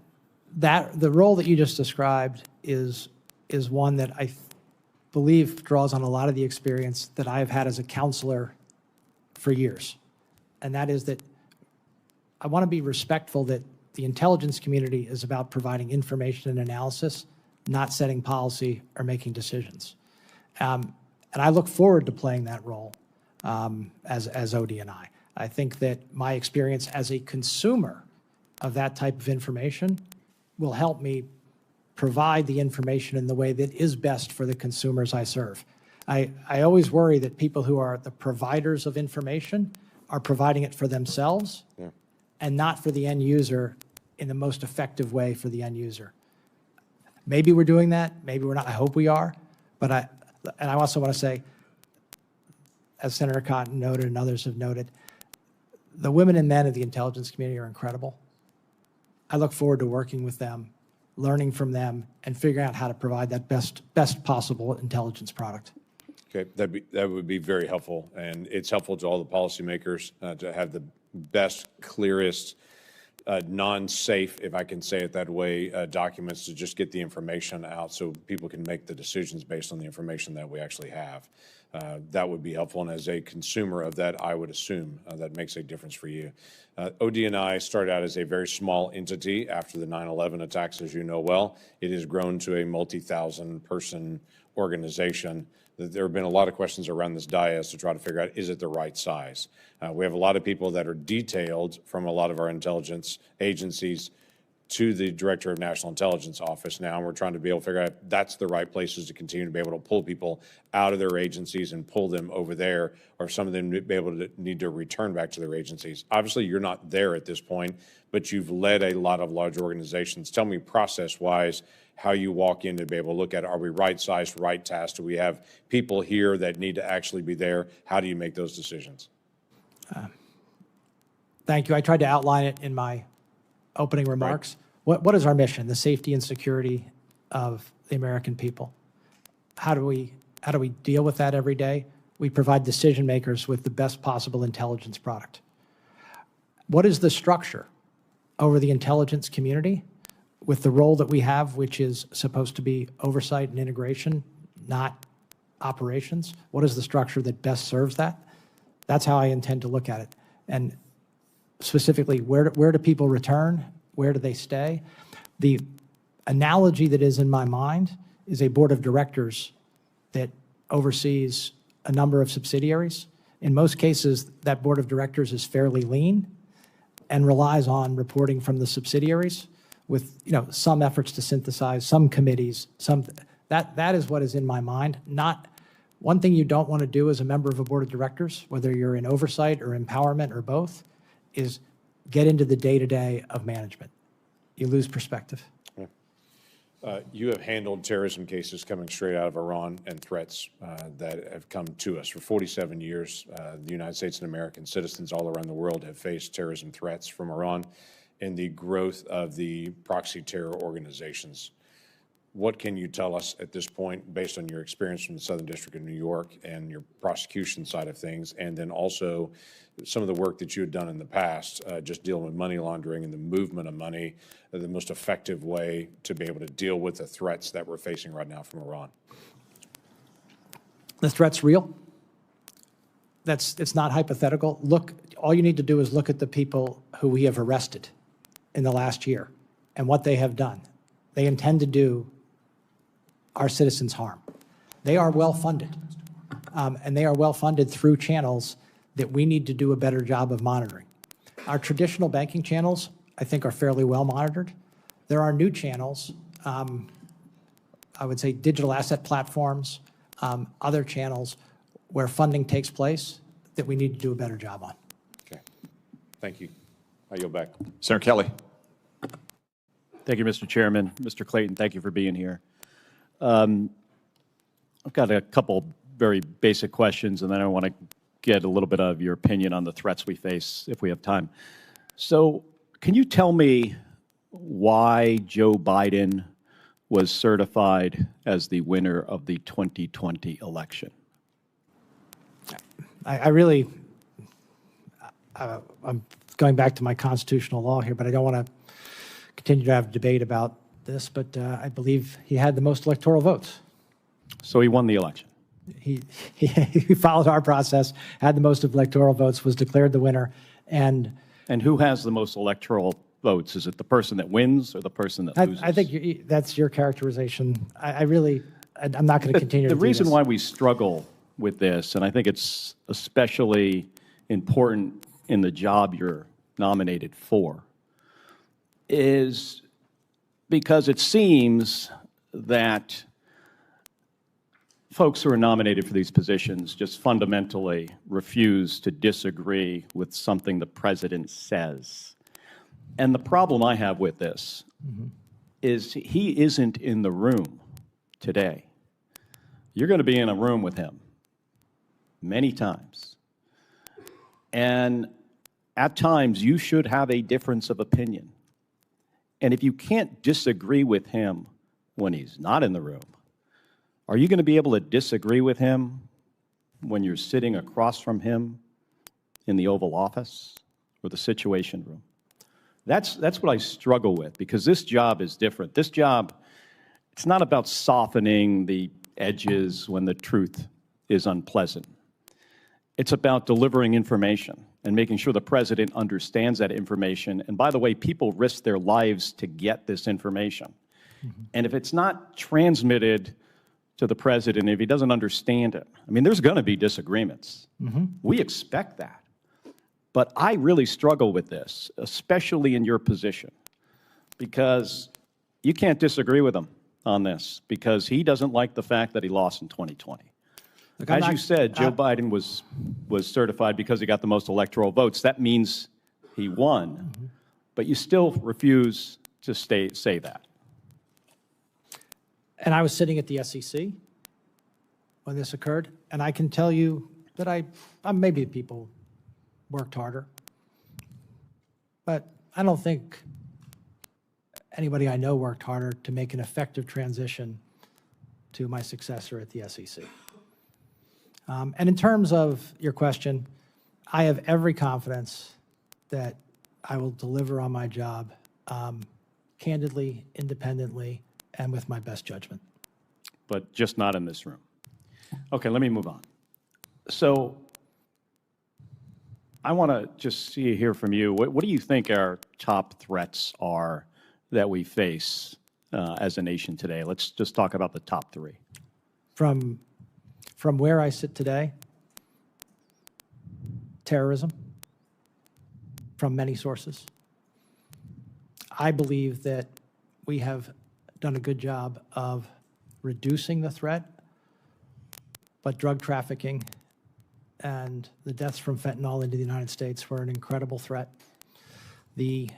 The role that you just described is one that I believe draws on a lot of the experience that I have had as a counselor for years. And that is that I want to be respectful that the intelligence community is about providing information and analysis, not setting policy or making decisions. And I look forward to playing that role as ODNI. I think that my experience as a consumer of that type of information will help me provide the information in the way that is best for the consumers I serve. I always worry that people who are the providers of information are providing it for themselves and not for the end user in the most effective way for the end user. Maybe we're doing that, maybe we're not. I hope we are. But I also want to say, as Senator Cotton noted and others have noted, the women and men of the intelligence community are incredible. I look forward to working with them, learning from them, and figuring out how to provide that best possible intelligence product. Okay, that would be very helpful, and it's helpful to all the policymakers to have the best, clearest, non-safe, if I can say it that way, documents to just get the information out so people can make the decisions based on the information that we actually have. That would be helpful, and as a consumer of that, I would assume that makes a difference for you. ODNI started out as a very small entity after the 9/11 attacks, as you know well. It has grown to a multi-thousand person organization. There have been a lot of questions around this dais to try to figure out, is it the right size? We have a lot of people that are detailed from a lot of our intelligence agencies to the Director of National Intelligence Office now, and we're trying to be able to figure out if that's the right places to continue to be able to pull people out of their agencies and pull them over there, or some of them be able to need to return back to their agencies. Obviously, you're not there at this point, but you've led a lot of large organizations. Tell me process-wise how you walk in to be able to look at, are we right-sized, right tasked? Do we have people here that need to actually be there? How do you make those decisions? Thank you. I tried to outline it in my opening remarks. Right. What is our mission? The safety and security of the American people. How do we deal with that every day? We provide decision makers with the best possible intelligence product. What is the structure over the intelligence community with the role that we have, which is supposed to be oversight and integration, not operations? What is the structure that best serves that? That's how I intend to look at it. And specifically, where do people return? Where do they stay? The analogy that is in my mind is a board of directors that oversees a number of subsidiaries. In most cases, that board of directors is fairly lean and relies on reporting from the subsidiaries with some efforts to synthesize, some committees, that is what is in my mind. Not one thing you don't want to do as a member of a board of directors, whether you're in oversight or empowerment or both, is get into the day-to-day of management. You lose perspective. You have handled terrorism cases coming straight out of Iran and threats that have come to us. For 47 years, the United States and American citizens all around the world have faced terrorism threats from Iran and the growth of the proxy terror organizations. What can you tell us at this point, based on your experience from the Southern District of New York and your prosecution side of things, and then also some of the work that you had done in the past, just dealing with money laundering and the movement of money, the most effective way to be able to deal with the threats that we're facing right now from Iran? The threat's real. It's not hypothetical. Look, all you need to do is look at the people who we have arrested in the last year and what they have done. They intend to do our citizens harm. They are well-funded, and they are well-funded through channels that we need to do a better job of monitoring. Our traditional banking channels, I think, are fairly well monitored. There are new channels. I would say, digital asset platforms, other channels where funding takes place that we need to do a better job on. Okay. Thank you. I yield back. Senator Kelly. Thank you, Mr. Chairman. Mr. Clayton, thank you for being here. I've got a couple very basic questions, and then I want to get a little bit of your opinion on the threats we face if we have time. So can you tell me why Joe Biden was certified as the winner of the 2020 election? I'm going back to my constitutional law here, but I don't want to continue to have a debate about this, but I believe he had the most electoral votes. So he won the election? He followed our process, had the most electoral votes, was declared the winner, and who has the most electoral votes? Is it the person that wins or the person that loses? I think that's your characterization. I'm not going to continue to do this. The reason why we struggle with this, and I think it's especially important in the job you're nominated for, is because it seems that folks who are nominated for these positions just fundamentally refuse to disagree with something the president says. And the problem I have with this is he isn't in the room today. You're going to be in a room with him many times. And at times, you should have a difference of opinion. And if you can't disagree with him when he's not in the room, are you going to be able to disagree with him when you're sitting across from him in the Oval Office or the Situation Room? That's what I struggle with, because this job is different. This job, it's not about softening the edges when the truth is unpleasant. It's about delivering information and making sure the president understands that information. And by the way, people risk their lives to get this information. And if it's not transmitted to the president, if he doesn't understand it, I mean, there's going to be disagreements. We expect that. But I really struggle with this, especially in your position, because you can't disagree with him on this, because he doesn't like the fact that he lost in 2020. Look, as you said, Joe Biden was certified because he got the most electoral votes. That means he won, but you still refuse to say that. And I was sitting at the SEC when this occurred, and I can tell you that maybe people worked harder, but I don't think anybody I know worked harder to make an effective transition to my successor at the SEC. And in terms of your question, I have every confidence that I will deliver on my job candidly, independently, and with my best judgment. But just not in this room. Okay, let me move on. So I want to just hear from you. What do you think our top threats are that we face as a nation today? Let's just talk about the top three. From where I sit today, terrorism from many sources. I believe that we have done a good job of reducing the threat, but drug trafficking and the deaths from fentanyl into the United States were an incredible threat. The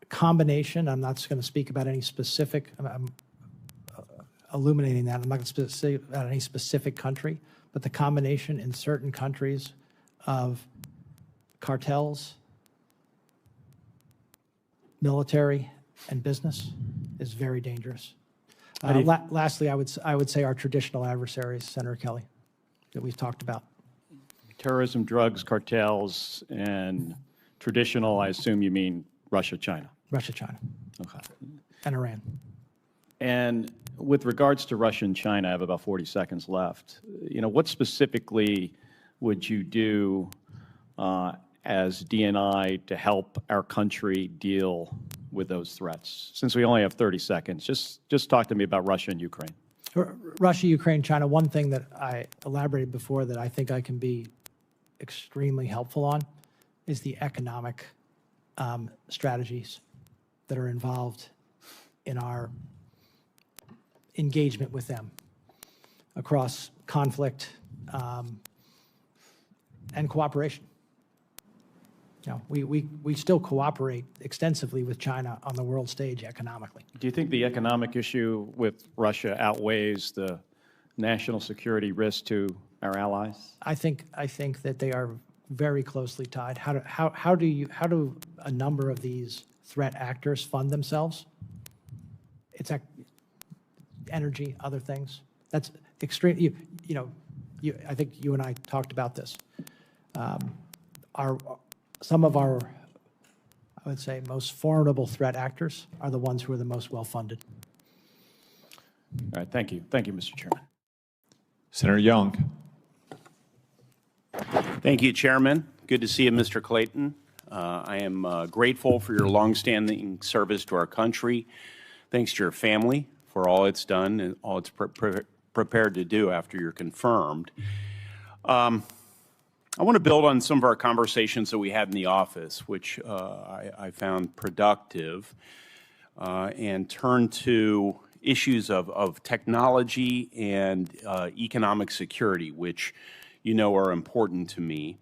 combination, I'm not going to speak about any specific, I'm illuminating that, I'm not going to speak about any specific country, but the combination in certain countries of cartels, military, and business is very dangerous. Lastly, I would say our traditional adversaries, Senator Kelly, that we've talked about. Terrorism, drugs, cartels, and traditional, I assume you mean Russia, China. Russia, China. Okay. And Iran. And with regards to Russia and China, I have about 40 seconds left. You know, what specifically would you do as DNI to help our country deal with those threats? Since we only have 30 seconds, just talk to me about Russia and Ukraine. Russia, Ukraine, China, one thing that I elaborated before that I think I can be extremely helpful on is the economic strategies that are involved in our engagement with them across conflict and cooperation. You know, we still cooperate extensively with China on the world stage economically. Do you think the economic issue with Russia outweighs the national security risk to our allies? I think that they are very closely tied. How do a number of these threat actors fund themselves? It's energy, other things. That's extreme. I think you and I talked about this. Some of our, I would say, most formidable threat actors are the ones who are the most well-funded. All right, thank you. Thank you, Mr. Chairman. Senator Young. Thank you, Chairman. Good to see you, Mr. Clayton. I am grateful for your longstanding service to our country. Thanks to your family for all it's done and all it's prepared to do after you're confirmed. I want to build on some of our conversations that we had in the office, which I found productive, and turn to issues of technology and economic security, which you know are important to me.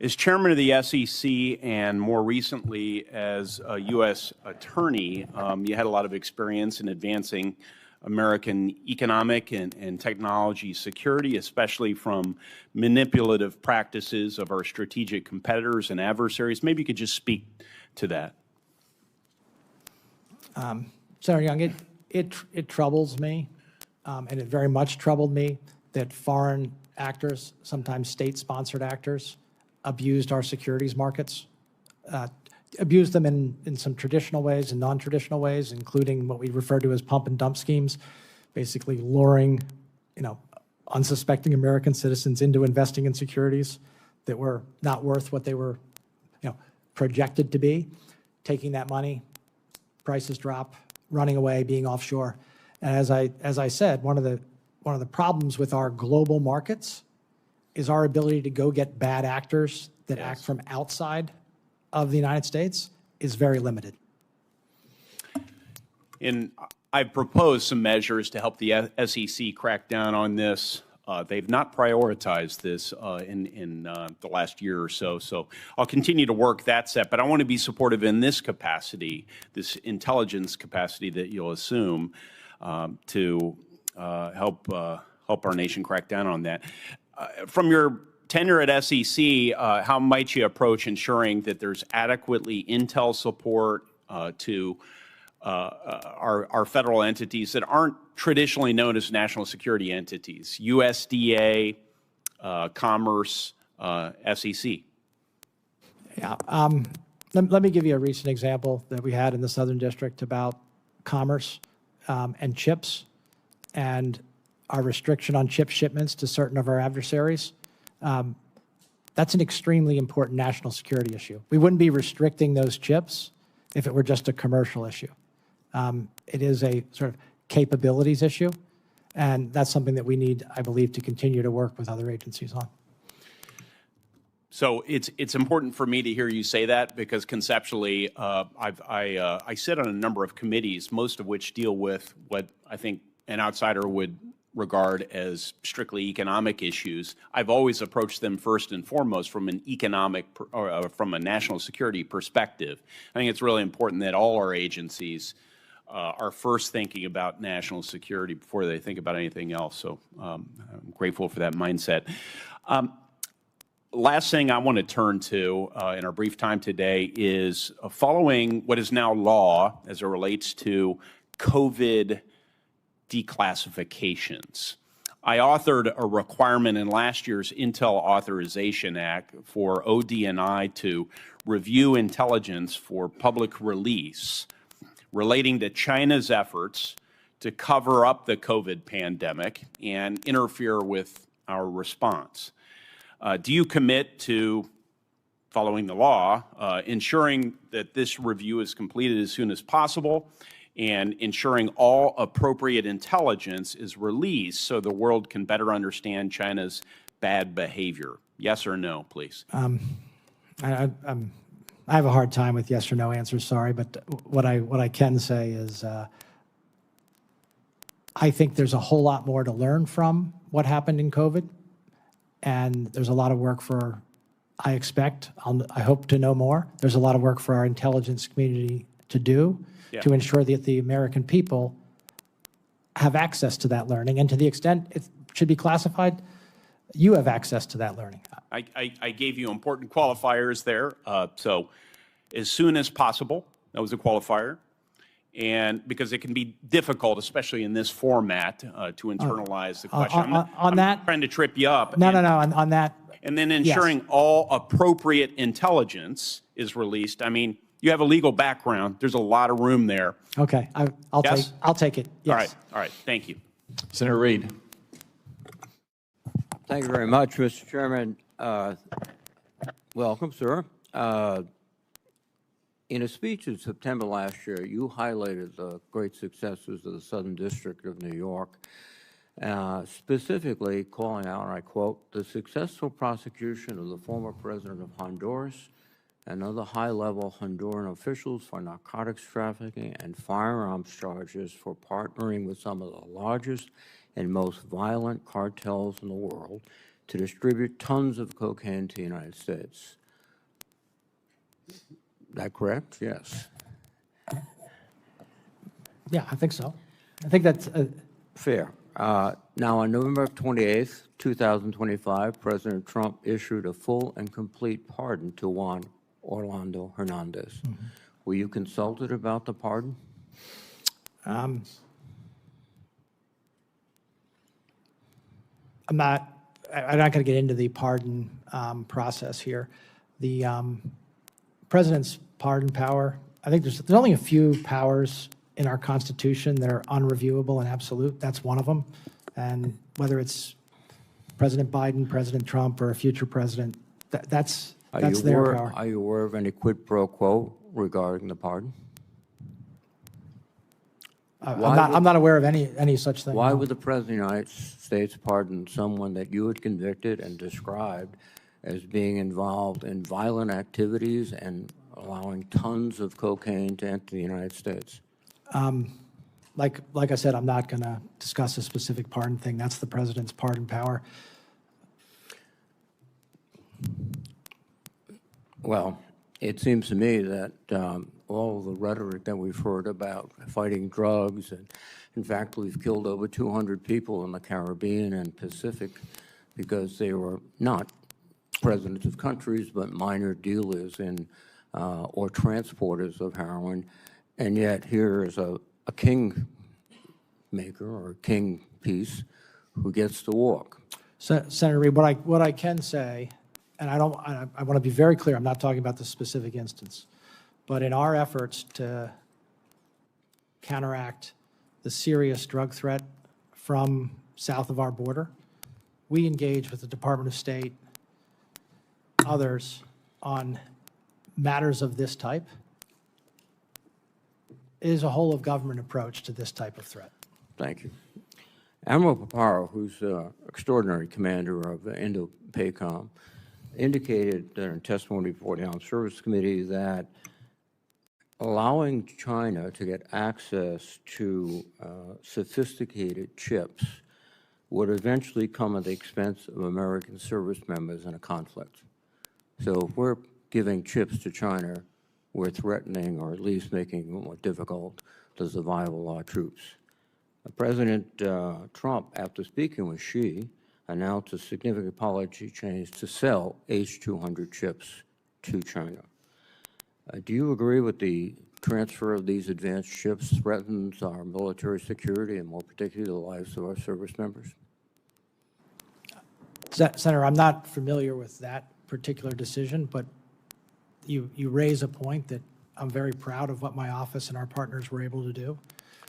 As chairman of the SEC and more recently as a U.S. attorney, you had a lot of experience in advancing American economic and technology security, especially from manipulative practices of our strategic competitors and adversaries. Maybe you could just speak to that. Senator Young, it troubles me, and it very much troubled me that foreign actors, sometimes state-sponsored actors, abused our securities markets, abused them in some traditional ways and non-traditional ways, including what we refer to as pump and dump schemes, basically luring, unsuspecting American citizens into investing in securities that were not worth what they were, projected to be, taking that money, prices drop, running away, being offshore. And as I said, one of the problems with our global markets is our ability to go get bad actors that act from outside of the United States is very limited. And I've proposed some measures to help the SEC crack down on this. They've not prioritized this in the last year or so, so I'll continue to work that set. But I want to be supportive in this capacity, this intelligence capacity that you'll assume to help our nation crack down on that. From your tenure at SEC, how might you approach ensuring that there's adequately intel support to our federal entities that aren't traditionally known as national security entities, USDA, Commerce, SEC? Yeah. Let me give you a recent example that we had in the Southern District about commerce and chips and our restriction on chip shipments to certain of our adversaries. That's an extremely important national security issue. We wouldn't be restricting those chips if it were just a commercial issue. It is a sort of capabilities issue, and that's something that we need, I believe, to continue to work with other agencies on. So it's important for me to hear you say that because conceptually, I sit on a number of committees, most of which deal with what I think an outsider would regard as strictly economic issues. I've always approached them first and foremost from an economic or from a national security perspective. I think it's really important that all our agencies are first thinking about national security before they think about anything else. So I'm grateful for that mindset. Last thing I want to turn to in our brief time today is following what is now law as it relates to COVID declassifications. I authored a requirement in last year's Intel Authorization Act for OD&I to review intelligence for public release relating to China's efforts to cover up the COVID pandemic and interfere with our response. Do you commit to following the law, ensuring that this review is completed as soon as possible, and ensuring all appropriate intelligence is released so the world can better understand China's bad behavior? Yes or no, please? I have a hard time with yes or no answers, sorry, but what I can say is I think there's a whole lot more to learn from what happened in COVID. And there's a lot of work for, I hope to know more. There's a lot of work for our intelligence community to do to ensure that the American people have access to that learning. And to the extent it should be classified, you have access to that learning. I gave you important qualifiers there. So as soon as possible, that was a qualifier. And because it can be difficult, especially in this format, to internalize the question. I'm not trying to trip you up. No, on that. And then ensuring all appropriate intelligence is released. I mean, you have a legal background. There's a lot of room there. Okay, I'll take it. Yes. All right. Thank you. Senator Reid. Thank you very much, Mr. Chairman. Welcome, sir. In a speech in September last year, you highlighted the great successes of the Southern District of New York, specifically calling out, and I quote, the successful prosecution of the former president of Honduras and other high-level Honduran officials for narcotics trafficking and firearms charges for partnering with some of the largest and most violent cartels in the world to distribute tons of cocaine to the United States. Is that correct? Yes. Yeah, I think so. I think that's fair. Now, on November 28th, 2025, President Trump issued a full and complete pardon to Juan Orlando Hernandez. Mm-hmm. Were you consulted about the pardon? I'm not going to get into the pardon process here. The president's pardon power, I think there's only a few powers in our Constitution that are unreviewable and absolute. That's one of them. And whether it's President Biden, President Trump, or a future president, that's their power. Are you aware of any quid pro quo regarding the pardon? I'm not aware of any such thing. Why would the President of the United States pardon someone that you had convicted and described as being involved in violent activities and allowing tons of cocaine to enter the United States? Like I said, I'm not going to discuss a specific pardon thing. That's the president's pardon power. Well, it seems to me that all of the rhetoric that we've heard about fighting drugs, and in fact, we've killed over 200 people in the Caribbean and Pacific because they were not presidents of countries, but minor dealers in or transporters of heroin. And yet here is a king maker or a king piece who gets to walk. Senator Reid, what I can say, and I want to be very clear, I'm not talking about the specific instance, but in our efforts to counteract the serious drug threat from south of our border, we engage with the Department of State, others, on matters of this type. It is a whole of government approach to this type of threat. Thank you. Admiral Paparo, who's extraordinary commander of Indo-PACOM, indicated in testimony before the Armed Services Committee that allowing China to get access to sophisticated chips would eventually come at the expense of American service members in a conflict. So if we're giving chips to China, we're threatening or at least making it more difficult the survival of our troops. President Trump, after speaking with Xi, announced a significant policy change to sell H-200 chips to China. Do you agree with the transfer of these advanced chips threatens our military security and more particularly the lives of our service members? Senator, I'm not familiar with that particular decision, but you raise a point that I'm very proud of what my office and our partners were able to do.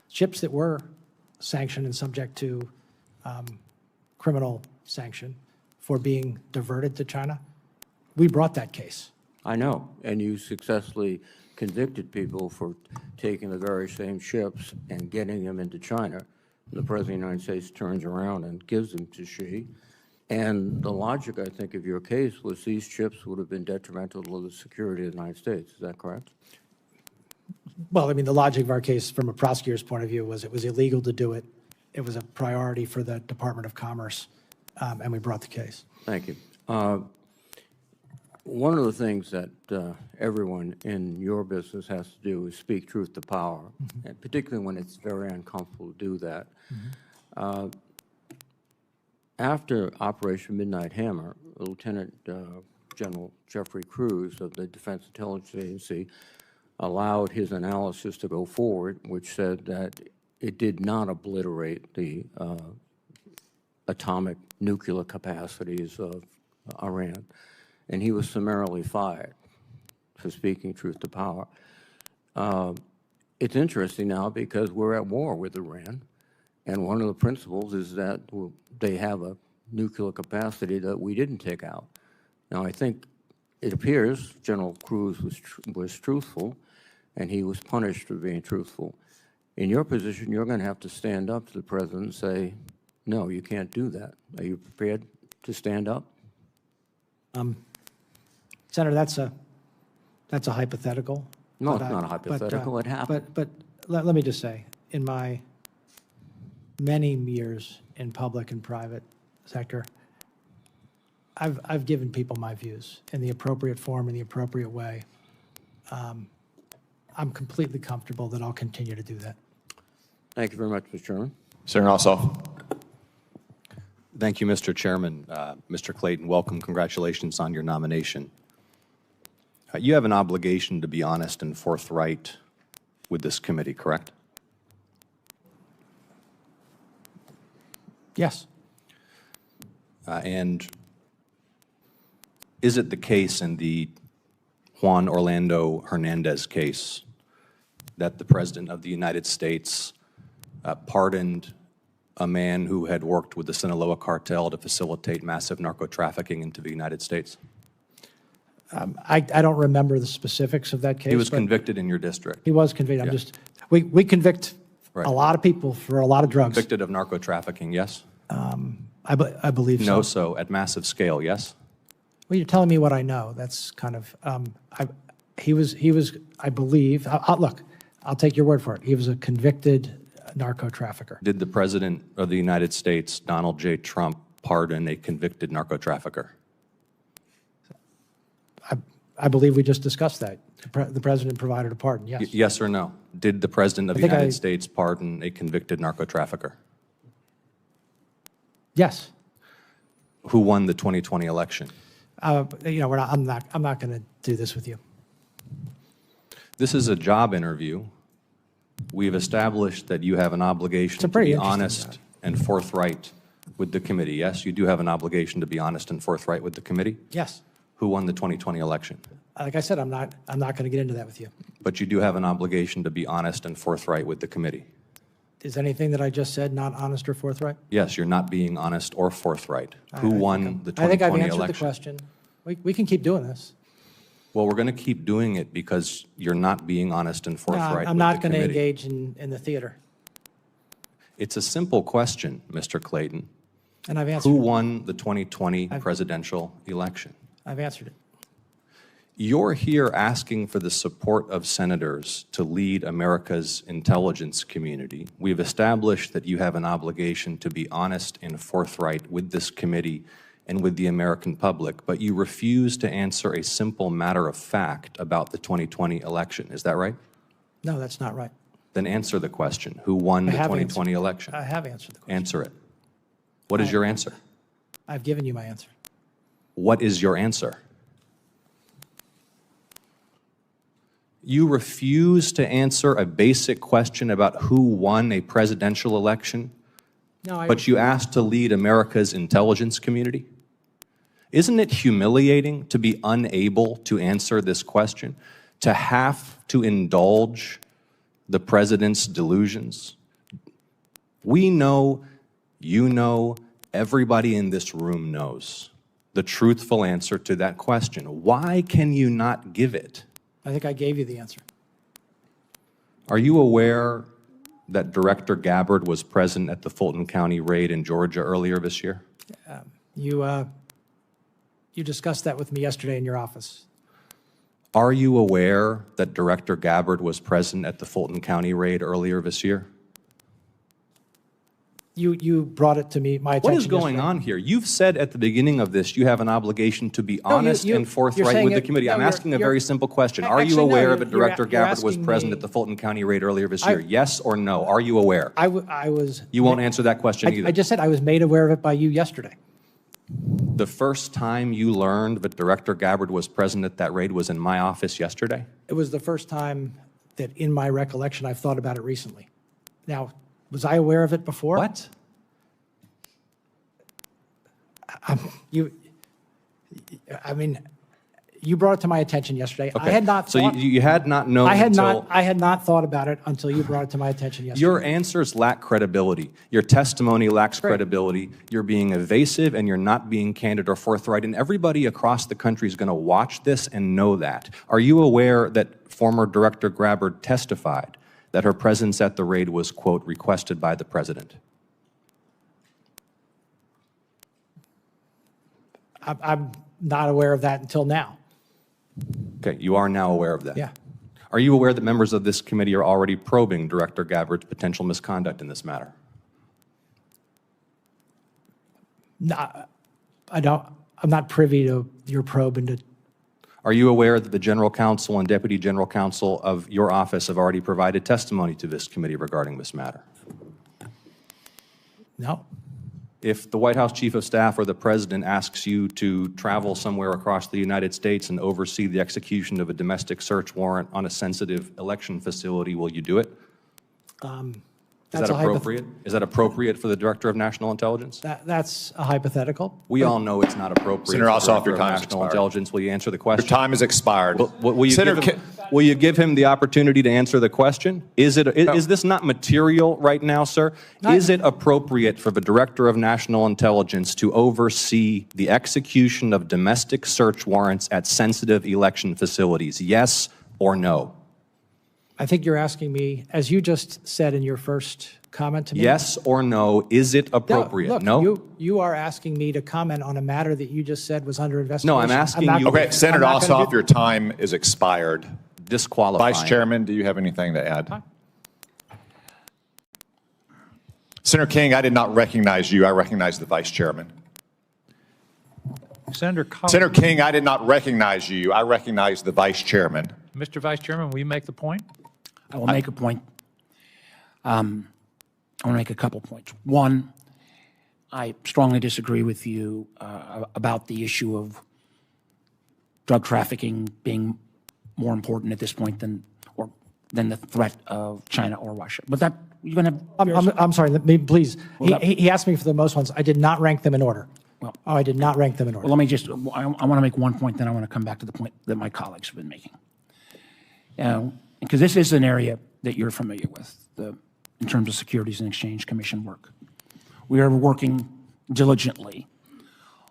Chips that were sanctioned and subject to criminal sanction for being diverted to China, we brought that case. I know, and you successfully convicted people for taking the very same chips and getting them into China. The President of the United States turns around and gives them to Xi. And the logic, I think, of your case was these chips would have been detrimental to the security of the United States. Is that correct? Well, I mean, the logic of our case from a prosecutor's point of view was it was illegal to do it. it was a priority for the Department of Commerce, and we brought the case. Thank you. One of the things that everyone in your business has to do is speak truth to power, and particularly when it's very uncomfortable to do that. After Operation Midnight Hammer, Lieutenant General Jeffrey Cruz of the Defense Intelligence Agency allowed his analysis to go forward, which said that it did not obliterate the atomic nuclear capacities of Iran. And he was summarily fired for speaking truth to power. It's interesting now because we're at war with Iran, and one of the principles is that they have a nuclear capacity that we didn't take out. Now, I think it appears General Cruz was truthful, and he was punished for being truthful. In your position, you're going to have to stand up to the president and say, no, you can't do that. Are you prepared to stand up? Senator, that's a hypothetical. No, it's not a hypothetical. It happened. But let me just say, in my many years in public and private sector, I've given people my views in the appropriate form, in the appropriate way. I'm completely comfortable that I'll continue to do that. Thank you very much, Mr. Chairman. Senator Ossoff. Thank you, Mr. Chairman. Mr. Clayton, welcome. Congratulations on your nomination. You have an obligation to be honest and forthright with this committee, correct? Yes. And is it the case in the Juan Orlando Hernandez case that the President of the United States pardoned a man who had worked with the Sinaloa cartel to facilitate massive narco-trafficking into the United States? I don't remember the specifics of that case. He was convicted in your district. He was convicted. Yeah. We convict Right. a lot of people for a lot of drugs. Convicted of narco-trafficking, yes? I believe so. No, so at massive scale, yes? Well, you're telling me what I know. That's kind of, he was, I believe, look, I'll take your word for it. He was a convicted narco trafficker. Did the President of the United States, Donald J. Trump, pardon a convicted narco trafficker? I believe we just discussed that. The President provided a pardon, yes. Yes or no? Did the President of the United States pardon a convicted narco trafficker? Yes. Who won the 2020 election? You know, I'm not going to do this with you. This is a job interview. We've established that you have an obligation to be honest and forthright with the committee. Yes, you do have an obligation to be honest and forthright with the committee? Yes. Who won the 2020 election? Like I said, I'm not going to get into that with you. But you do have an obligation to be honest and forthright with the committee. Is anything that I just said not honest or forthright? Yes, you're not being honest or forthright. Who won the 2020 election? I think I've answered the question. We can keep doing this. Well, we're going to keep doing it because you're not being honest and forthright. No, I'm not going to engage in the theater. It's a simple question, Mr. Clayton. And I've answered Who it. won the 2020 presidential election? I've answered it. You're here asking for the support of senators to lead America's intelligence community. We've established that you have an obligation to be honest and forthright with this committee and with the American public, but you refuse to answer a simple matter of fact about the 2020 election. Is that right? No, that's not right. Then answer the question. Who won the 2020 election? I have answered the question. Answer it. What is your answer? I've given you my answer. What is your answer? You refuse to answer a basic question about who won a presidential election, but you ask to lead America's intelligence community? Isn't it humiliating to be unable to answer this question, to have to indulge the president's delusions? We know, you know, everybody in this room knows the truthful answer to that question. Why can you not give it? I think I gave you the answer. Are you aware that Director Gabbard was present at the Fulton County raid in Georgia earlier this year? You discussed that with me yesterday in your office. Are you aware that Director Gabbard was present at the Fulton County raid earlier this year? You brought it to my attention. What is going on here? You've said at the beginning of this you have an obligation to be honest and forthright with the committee. I'm asking a very simple question. Are you aware that Director Gabbard was present at the Fulton County raid earlier this year? Yes or no? Are you aware? I was. You won't answer that question either. I just said I was made aware of it by you yesterday. The first time you learned that Director Gabbard was present at that raid was in my office yesterday? It was the first time that, in my recollection, I've thought about it recently. Now, was I aware of it before? What? You brought it to my attention yesterday. Okay. I had not. So you had not known I had until. I had not thought about it until you brought it to my attention yesterday. Your answers lack credibility. Your testimony lacks credibility. You're being evasive and you're not being candid or forthright. And everybody across the country is going to watch this and know that. Are you aware that former Director Gabbard testified that her presence at the raid was, quote, requested by the president? I'm not aware of that until now. Okay, you are now aware of that. Yeah. Are you aware that members of this committee are already probing Director Gabbard's potential misconduct in this matter? No, I'm not privy to your probe into. Are you aware that the General Counsel and Deputy General Counsel of your office have already provided testimony to this committee regarding this matter? No. If the White House Chief of Staff or the President asks you to travel somewhere across the United States and oversee the execution of a domestic search warrant on a sensitive election facility, will you do it? Is that appropriate? Is that appropriate for the Director of National Intelligence? That's a hypothetical. We all know it's not appropriate. Senator Ossoff, your for time has National expired. Intelligence. Will you answer the question? Your time has expired. Will you give him the opportunity to answer the question? Is this not material right now, sir? Is it appropriate for the Director of National Intelligence to oversee the execution of domestic search warrants at sensitive election facilities? Yes or no? I think you're asking me, as you just said in your first comment to me. Yes or no, is it appropriate? No? Look, you are asking me to comment on a matter that you just said was under investigation. No, I'm asking you. Okay, Senator Ossoff, your time is expired. Disqualifying. Vice Chairman, do you have anything to add? Senator King, I did not recognize you. I recognize the Vice Chairman. Senator King, I did not recognize you. I recognize the Vice Chairman. Mr. Vice Chairman, will you make the point? I will make a point. I want to make a couple points. One, I strongly disagree with you about the issue of drug trafficking being more important at this point than the threat of China or Russia. But that you're going to. I'm sorry. Please. He asked me for the most ones. I did not rank them in order. Well, I did not rank them in order. Well, let me just. I want to make one point, then I want to come back to the point that my colleagues have been making. Because this is an area that you're familiar with, in terms of Securities and Exchange Commission work. We are working diligently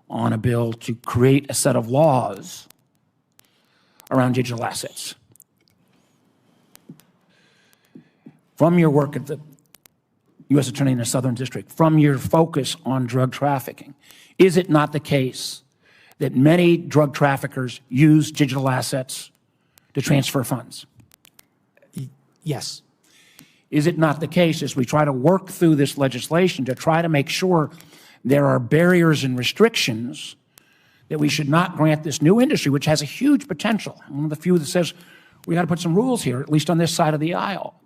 on a bill to create a set of laws around digital assets. From your work at the U.S. Attorney in the Southern District, from your focus on drug trafficking, is it not the case that many drug traffickers use digital assets to transfer funds? Yes. Is it not the case, as we try to work through this legislation to try to make sure there are barriers and restrictions, that we should not grant this new industry, which has a huge potential? I'm one of the few that says we got to put some rules here, at least on this side of the aisle,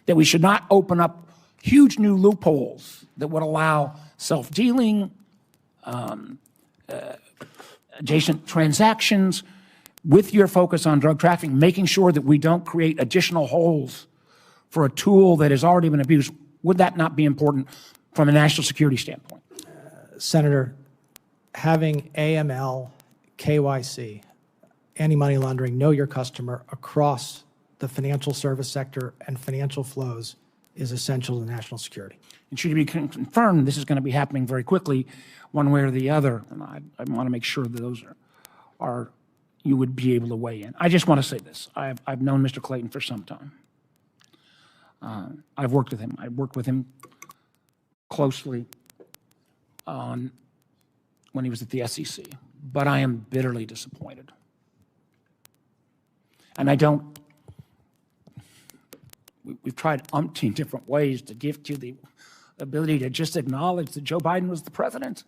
that we should not open up huge new loopholes that would allow self-dealing, adjacent transactions, with your focus on drug trafficking, making sure that we don't create additional holes for a tool that has already been abused. Would that not be important from a national security standpoint? Senator, having AML, KYC, anti-money laundering, know your customer across the financial service sector and financial flows is essential to national security. And should it be confirmed, this is going to be happening very quickly, one way or the other, and I want to make sure that those are you would be able to weigh in. I just want to say this. I've known Mr. Clayton for some time. I've worked with him. I worked with him closely when he was at the SEC, but I am bitterly disappointed. And I don't, we've tried umpteen different ways to give you ability to just acknowledge that Joe Biden was the president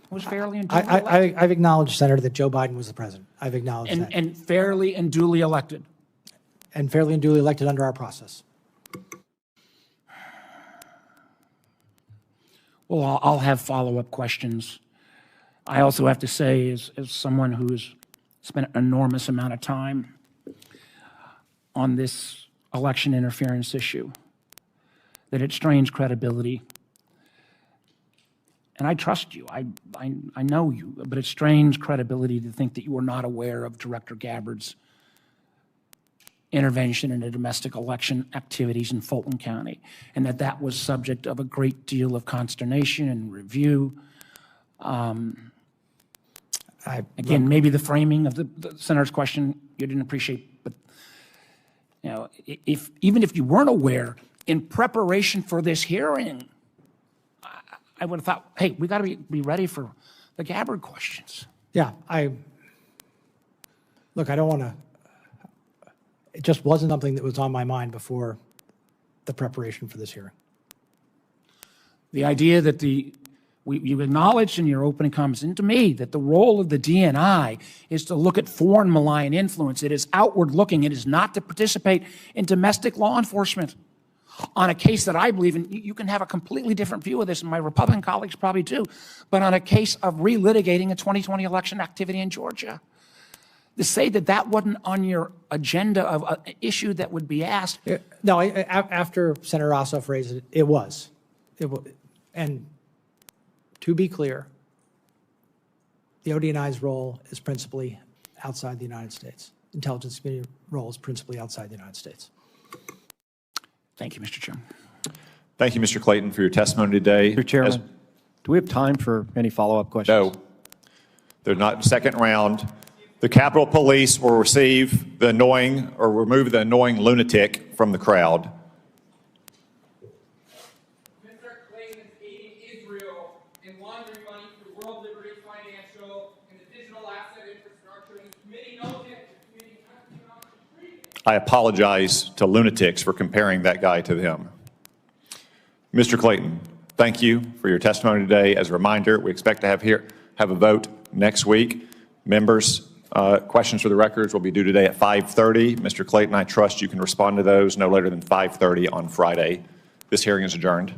was fairly and duly elected. I've acknowledged, Senator, that Joe Biden was the president. I've acknowledged that. And fairly and duly elected. And fairly and duly elected under our process. Well, I'll have follow-up questions. I also have to say, as someone who's spent an enormous amount of time on this election interference issue, that it strains credibility. And I trust you. I know you, but it strains credibility to think that you were not aware of Director Gabbard's intervention in the domestic election activities in Fulton County, and that was subject of a great deal of consternation and review. Again, maybe the framing of the Senator's question you didn't appreciate, but you know, even if you weren't aware, in preparation for this hearing, I would have thought, hey, we got to be ready for the Gabbard questions. Yeah, look, I don't want to, it just wasn't something that was on my mind before the preparation for this hearing. The idea that you acknowledged in your opening comments and to me that the role of the DNI is to look at foreign malign influence. It is outward looking. It is not to participate in domestic law enforcement on a case that I believe in. You can have a completely different view of this, and my Republican colleagues probably do, but on a case of relitigating a 2020 election activity in Georgia. To say that wasn't on your agenda of an issue that would be asked. No, after Senator Ossoff raised it, it was. And to be clear, the ODNI's role is principally outside the United States. Intelligence community role is principally outside the United States. Thank you, Mr. Chairman. Thank you, Mr. Clayton, for your testimony today. Mr. Chairman, do we have time for any follow-up questions? No. They're not second round. The Capitol Police will receive the annoying or remove the annoying lunatic from the crowd. Mr. Clayton is aiding Israel in laundering money through World Liberty Financial and the digital asset infrastructure, and the committee knows it. The committee cannot treat it. I apologize to lunatics for comparing that guy to them. Mr. Clayton, thank you for your testimony today. As a reminder, we expect to have a vote next week. Members, questions for the records will be due today at 5:30. Mr. Clayton, I trust you can respond to those no later than 5:30 on Friday. This hearing is adjourned.